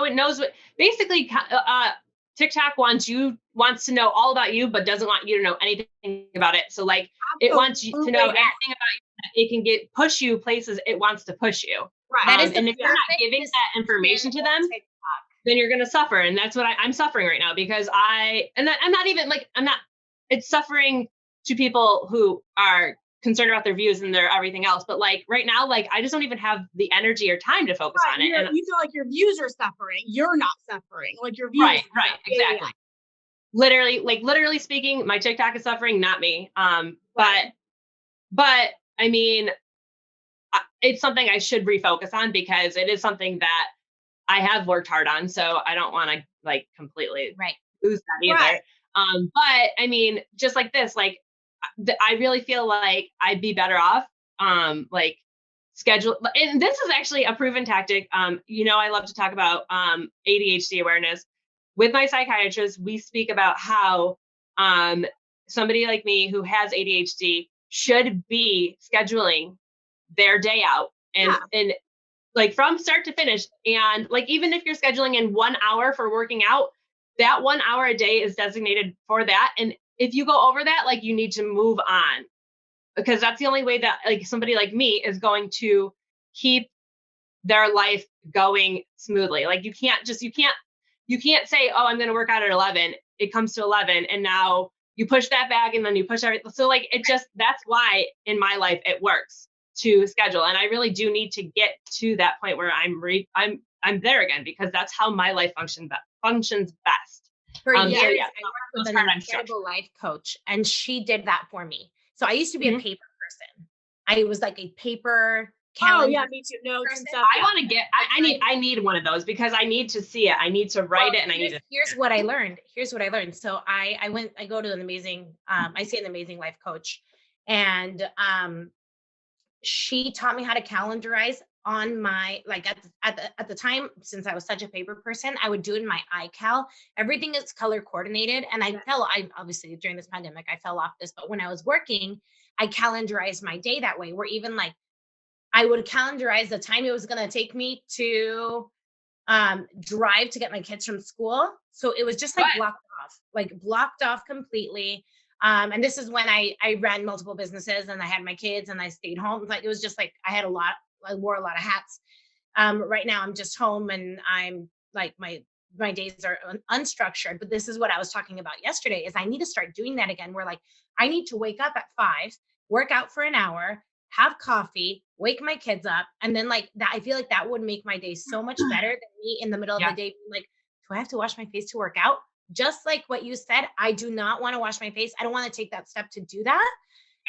it knows what basically TikTok wants to know all about you, but doesn't want you to know anything about it. So like it wants you to know everything about you. It can push you places it wants to push you. Right. That is and if you're not giving that information to them, then you're going to suffer. And that's what I'm suffering right now because it's suffering to people who are concerned about their views and their everything else. But like right now, like I just don't even have the energy or time to focus on it. And you feel like your views are suffering. You're not suffering. Like your views. Right. Exactly. Yeah. Literally speaking, my TikTok is suffering, not me. But I mean, it's something I should refocus on because it is something that I have worked hard on. So I don't want to like completely lose that either. Right. But I mean, just like this, like I really feel like I'd be better off, like schedule. And this is actually a proven tactic. I love to talk about ADHD awareness. With my psychiatrist, we speak about how somebody like me who has ADHD should be scheduling their day out and like from start to finish. And like, even if you're scheduling in 1 hour for working out, that 1 hour a day is designated for that. And if you go over that, like, you need to move on, because that's the only way that like somebody like me is going to keep their life going smoothly. Like, you can't say, oh, I'm going to work out at 11. It comes to 11 and now you push that back and then you push everything. So like, that's why in my life it works to schedule. And I really do need to get to that point where I'm there again, because that's how my life functions best. For years, so yeah, I worked with an incredible life coach, and she did that for me. So I used to be a paper person. I was like a paper calendar. Oh yeah, me too. Notes and stuff. I want to get. I need one of those, because I need to see it. I need to write it, and I need to. Here's what I learned. So I go to an amazing. I see an amazing life coach, and she taught me how to calendarize on my, like, at the time, since I was such a paper person, I would do it in my iCal. Everything is color coordinated. And I obviously during this pandemic, I fell off this, but when I was working, I calendarized my day that way, where even like I would calendarize the time it was going to take me to drive to get my kids from school. So it was just like blocked off completely. And this is when I ran multiple businesses and I had my kids and I stayed home. Like, it was just like, I wore a lot of hats. Right now I'm just home, and I'm like, my days are unstructured, but this is what I was talking about yesterday, is I need to start doing that again, where like, I need to wake up at 5, work out for an hour, have coffee, wake my kids up. And then like that, I feel like that would make my day so much better than me in the middle of the day being like, do I have to wash my face to work out? Just like what you said, I do not want to wash my face. I don't want to take that step to do that.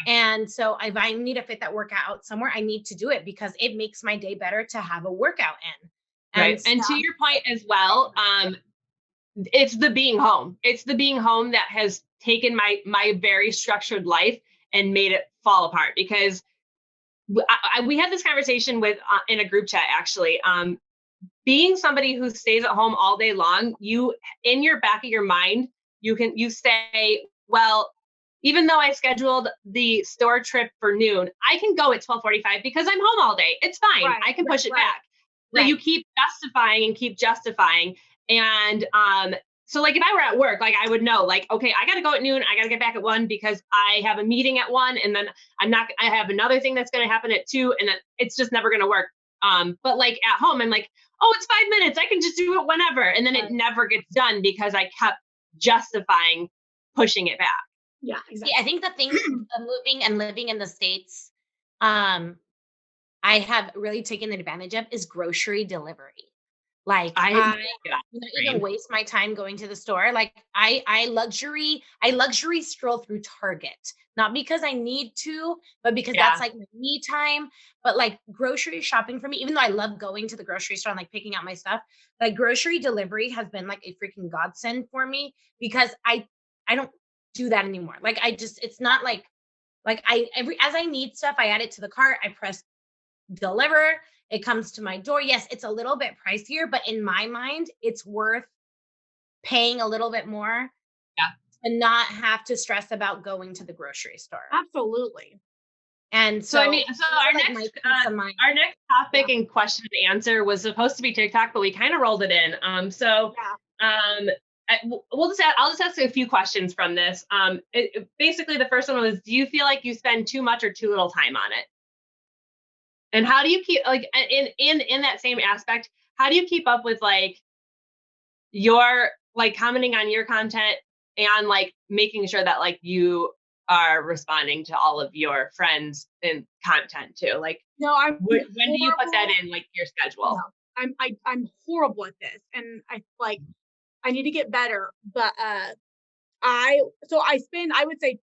And so if I need to fit that workout out somewhere, I need to do it, because it makes my day better to have a workout in. Right. And to your point as well, it's the being home. It's the being home that has taken my very structured life and made it fall apart, because we had this conversation with in a group chat, actually. Being somebody who stays at home all day long, you, in your back of your mind, you say, well, even though I scheduled the store trip for noon, I can go at 12:45 because I'm home all day. It's fine. I can push it back. So you keep justifying. And so like, if I were at work, like, I would know, like, okay, I got to go at noon. I got to get back at 1 because I have a meeting at 1, and then I have another thing that's going to happen at 2, and it's just never going to work. But like at home, I'm like, oh, it's 5 minutes. I can just do it whenever. And then it never gets done because I kept justifying pushing it back. Yeah, exactly. See, I think the thing of moving and living in the States, I have really taken advantage of is grocery delivery. Like, I don't even waste my time going to the store. Like, I luxury stroll through Target, not because I need to, but because that's like my me time. But like, grocery shopping for me, even though I love going to the grocery store and like picking out my stuff, like, grocery delivery has been like a freaking godsend for me, because I don't do that anymore. Like, it's not like as I need stuff, I add it to the cart, I press deliver, it comes to my door. Yes, it's a little bit pricier, but in my mind, it's worth paying a little bit more and not have to stress about going to the grocery store. Absolutely. And so our next topic and question and answer was supposed to be TikTok, but we kind of rolled it in. I'll just ask a few questions from this. Basically, the first one was, do you feel like you spend too much or too little time on it? And how do you keep, like, in that same aspect, how do you keep up with like your, like, commenting on your content and like making sure that like you are responding to all of your friends and content too? Like, no, when do you put that in like your schedule? No, I'm horrible at this, and I need to get better. But I would say,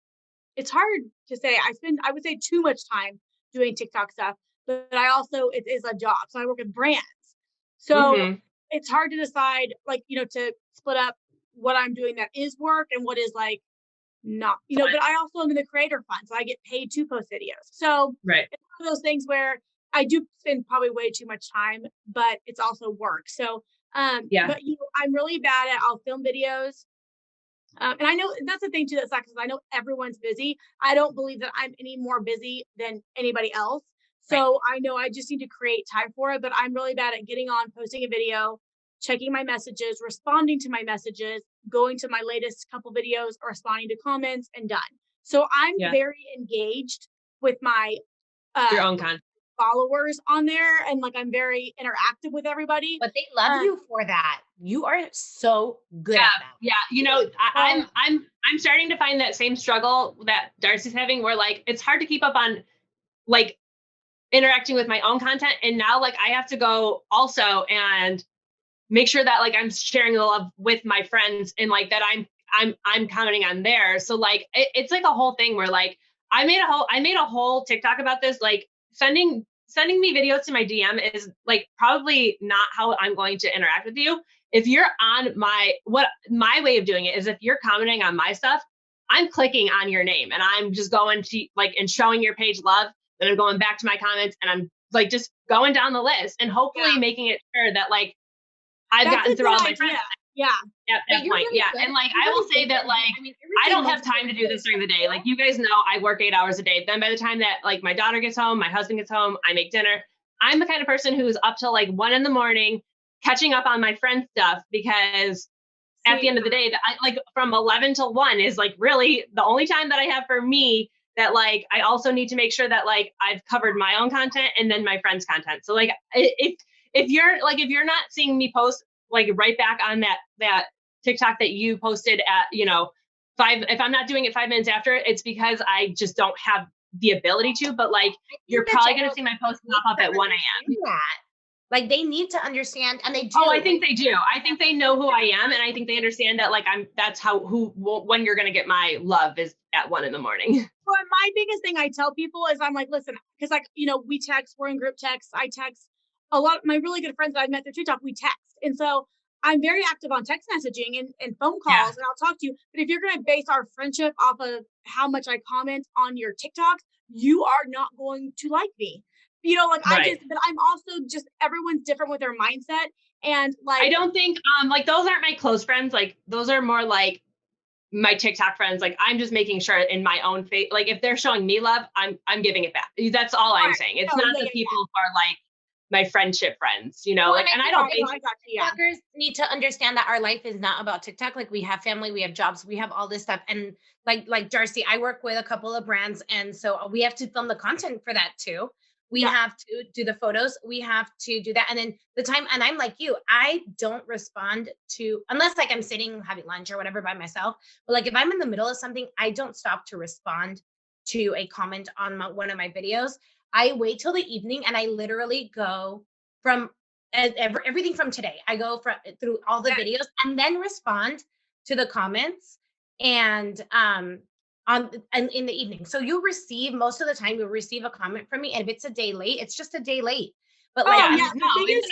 it's hard to say, I would say too much time doing TikTok stuff, but I also, it is a job. So I work with brands. So it's hard to decide, like, to split up what I'm doing that is work and what is like not, but I also am in the creator fund, so I get paid to post videos. So it's one of those things where I do spend probably way too much time, but it's also work. So, Yeah. but I'm really bad at, I'll film videos. And I know that's the thing too that sucks is I know everyone's busy. I don't believe that I'm any more busy than anybody else. Right. So I know I just need to create time for it, but I'm really bad at getting on, posting a video, checking my messages, responding to my messages, going to my latest couple videos, or responding to comments, and done. So I'm Yeah. very engaged with my Your uh own content. followers on there, and like I'm very interactive with everybody. But they love you for that. You are so good at that. Yeah, I'm starting to find that same struggle that Darcy's having, where like it's hard to keep up on like interacting with my own content, and now like I have to go also and make sure that like I'm sharing the love with my friends, and like that I'm commenting on theirs. So like it's like a whole thing where like I made a whole TikTok about this. Like sending me videos to my DM is like probably not how I'm going to interact with you. If you're on my way of doing it is if you're commenting on my stuff, I'm clicking on your name and I'm just going to like and showing your page love. Then I'm going back to my comments and I'm like just going down the list and hopefully making it sure that like I've gotten through all my friends. Yeah. At that point. Really yeah. good. And like, You're I will really say good that at like, I mean, I don't have time to do this during the day. Like you guys know, I work 8 hours a day. Then by the time that like my daughter gets home, my husband gets home, I make dinner. I'm the kind of person who's up till like 1 a.m. catching up on my friend's stuff because at the end of the day, that I like from 11 till 1 is like really the only time that I have for me that like I also need to make sure that like I've covered my own content and then my friend's content. So like if you're not seeing me post like right back on that TikTok that you posted at, if I'm not doing it 5 minutes after, it's because I just don't have the ability to, but like you're probably going to see my post pop up at 1 a.m. Like they need to understand, and they do. Oh, I think they do. I think they know who I am, and I think they understand that like that's when you're going to get my love is at 1 a.m. Well, my biggest thing I tell people is I'm like, listen, because like, we text, we're in group texts. I text a lot of my really good friends that I've met through TikTok, we text. And so I'm very active on text messaging and phone calls, and I'll talk to you. But if you're going to base our friendship off of how much I comment on your TikToks, you are not going to like me. Right. but I'm also just, everyone's different with their mindset. And like, I don't think, like those aren't my close friends. Like those are more like my TikTok friends. Like I'm just making sure in my own face, like if they're showing me love, I'm giving it back. That's all I'm saying. It's not the people who are like my friendship friends, Well, like, and I don't think TikTokers need to understand that our life is not about TikTok. Like we have family, we have jobs, we have all this stuff. And like Darcy, I work with a couple of brands. And so we have to film the content for that too. We have to do the photos. We have to do that. And then the time, and I'm like you, I don't respond to, unless like I'm sitting having lunch or whatever by myself. But like if I'm in the middle of something, I don't stop to respond to a comment on one of my videos. I wait till the evening and I literally go from everything from today. I go through all the videos and then respond to the comments and in the evening. So you'll receive, most of the time you'll receive a comment from me, and if it's a day late, it's just a day late. But like, I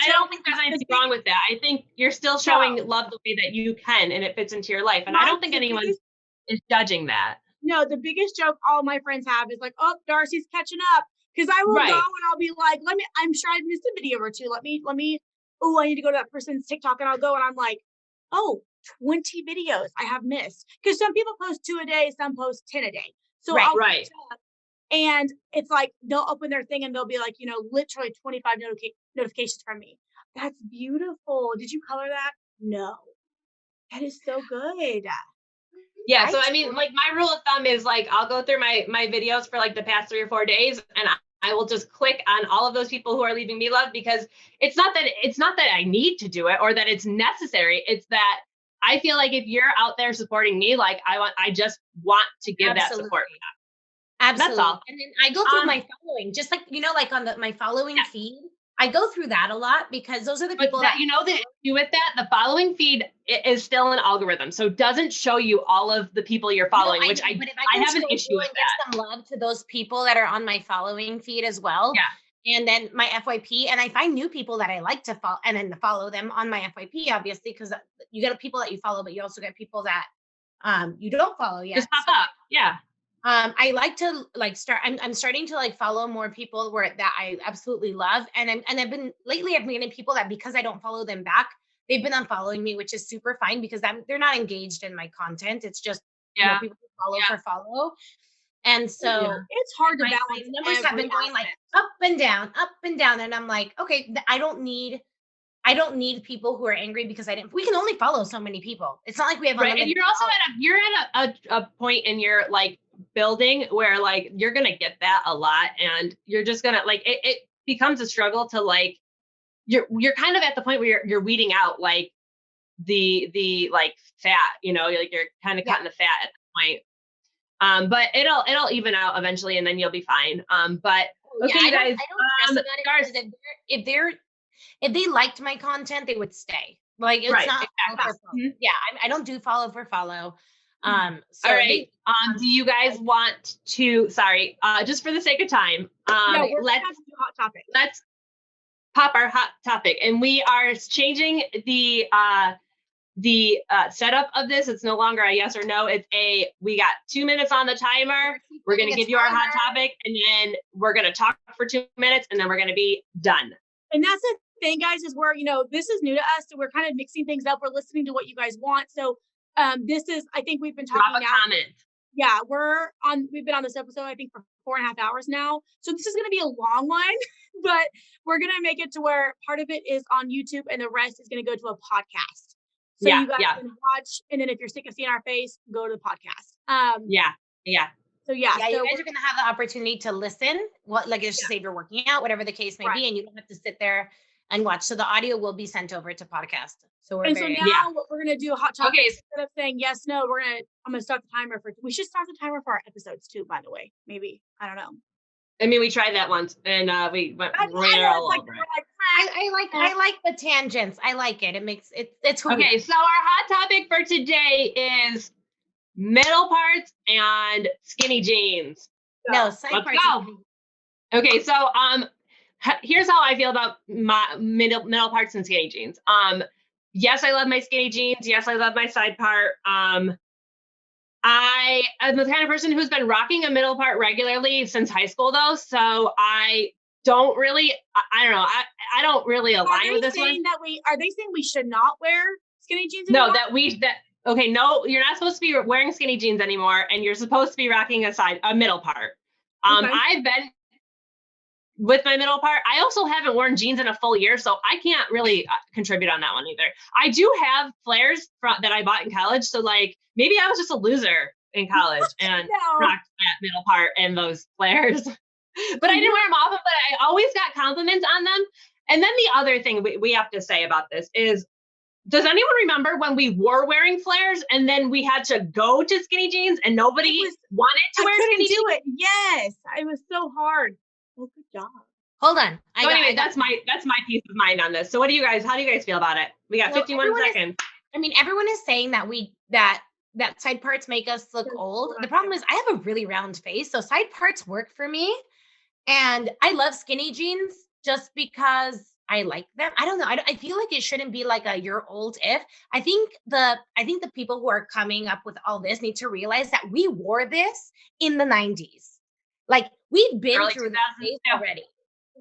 don't think there's anything wrong with that. I think you're still showing love the way that you can, and it fits into your life. And I don't think anyone is judging that. No, the biggest joke all my friends have is like, oh, Darcy's catching up. Because I will go and I'll be like, I'm sure I've missed a video or two. I need to go to that person's TikTok, and I'll go and I'm like, oh, 20 videos I have missed. Because some people post 2 a day, some post 10 a day. So and it's like, they'll open their thing and they'll be like, literally 25 notifications from me. That's beautiful. Did you color that? No. That is so good. Yeah. So, I mean, like my rule of thumb is like, I'll go through my videos for like the past 3 or 4 days, and I will just click on all of those people who are leaving me love, because it's not that I need to do it or that it's necessary. It's that I feel like if you're out there supporting me, like I just want to give that support. Absolutely. That's all. And then I go through my following, just like, like on my following feed, I go through that a lot because those are the people that the issue with that, the following feed is still an algorithm. So it doesn't show you all of the people you're following, but if I have an issue with that. Give some love to those people that are on my following feed as well. Yeah. And then my FYP, and I find new people that I like to follow, and then to follow them on my FYP, obviously, because you get people that you follow, but you also get people that you don't follow yet. Just pop up. Yeah. I like to like I'm starting to like follow more people that I absolutely love. And I've been lately I've been getting people that because I don't follow them back, they've been unfollowing me, which is super fine because they're not engaged in my content. It's just, Yeah. people who follow Yeah. for follow. And so it's hard to my balance. numbers have been going like aspect. up and down. And I'm like, okay, I don't need people who are angry because we can only follow so many people. It's not like we have Right. And you're also at a point in your like building where like you're gonna get that a lot, and you're just gonna like it becomes a struggle to like you're kind of at the point where you're weeding out like the like fat, like you're kind of cutting the fat at the point. But it'll even out eventually, and then you'll be fine. But okay, you guys. I don't stress about it because if they liked my content, they would stay. Like it's Right, not exactly. follow for follow. Mhm. Yeah, I don't do follow for follow. So All right. Do you guys want to? Sorry, just for the sake of time, let's do hot topic. Let's pop our hot topic, and we are changing the setup of this. It's no longer a yes or no. It's we got 2 minutes on the timer. We're going to give you our hot topic, and then we're going to talk for 2 minutes, and then we're going to be done. And that's the thing, guys, is where, this is new to us. So we're kind of mixing things up. We're listening to what you guys want. So this is, I think we've been talking Drop a comment. Yeah, we've been on this episode, I think, for 4.5 hours now. So this is going to be a long one, but we're going to make it to where part of it is on YouTube and the rest is going to go to a podcast. So you guys can watch. And then if you're sick of seeing our face, go to the podcast. Yeah. So you guys are going to have the opportunity to listen. Like just say if you're working out, whatever the case may be, and you don't have to sit there and watch. So the audio will be sent over to podcast. So what we're going to do a hot topic. Instead of saying yes, no, I'm going to start the timer we should start the timer for our episodes too, by the way. Maybe. I don't know. I mean, we tried that once and we went all over it. I like the tangents. I like it. It makes it's cool. Okay. So our hot topic for today is middle parts and skinny jeans. No, side parts. Okay. So, here's how I feel about my middle parts and skinny jeans. Yes, I love my skinny jeans. Yes, I love my side part. I am the kind of person who's been rocking a middle part regularly since high school, though. So I don't really, I don't know. I don't really align with this one. Are they saying we should not wear skinny jeans anymore? No, okay, no, you're not supposed to be wearing skinny jeans anymore, and you're supposed to be rocking a middle part. Okay. I've been with my middle part. I also haven't worn jeans in a full year, so I can't really contribute on that one either. I do have flares that I bought in college, so like maybe I was just a loser in college and rocked that middle part and those flares. But I didn't wear them often, but I always got compliments on them. And then the other thing we have to say about this is, does anyone remember when we were wearing flares and then we had to go to skinny jeans and nobody wanted to wear skinny jeans? Yes, it was so hard. Oh, good job. Hold on. That's my peace of mind on this. So how do you guys feel about it? We got 51 seconds. Everyone is saying that that side parts make us look old. The problem is I have a really round face, so side parts work for me. And I love skinny jeans just because I like them. I don't know. I feel like it shouldn't be like you're old if. I think the people who are coming up with all this need to realize that we wore this in the 90s. Like we've been through this already.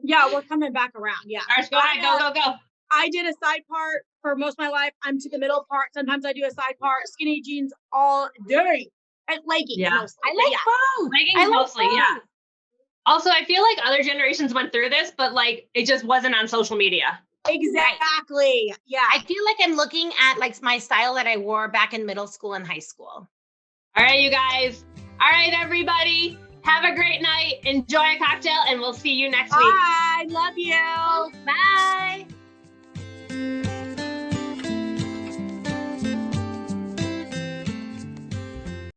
Yeah, we're coming back around. Yeah. All right, go ahead. Go. I did a side part for most of my life. I'm to the middle part. Sometimes I do a side part. Skinny jeans all day. And leggings. Yeah. Mostly. I like both. Leggings mostly, yeah. Also, I feel like other generations went through this, but like it just wasn't on social media. Exactly. Yeah. I feel like I'm looking at like my style that I wore back in middle school and high school. All right, you guys. All right, everybody. Have a great night. Enjoy a cocktail, and we'll see you next week. Bye. Love you. Bye.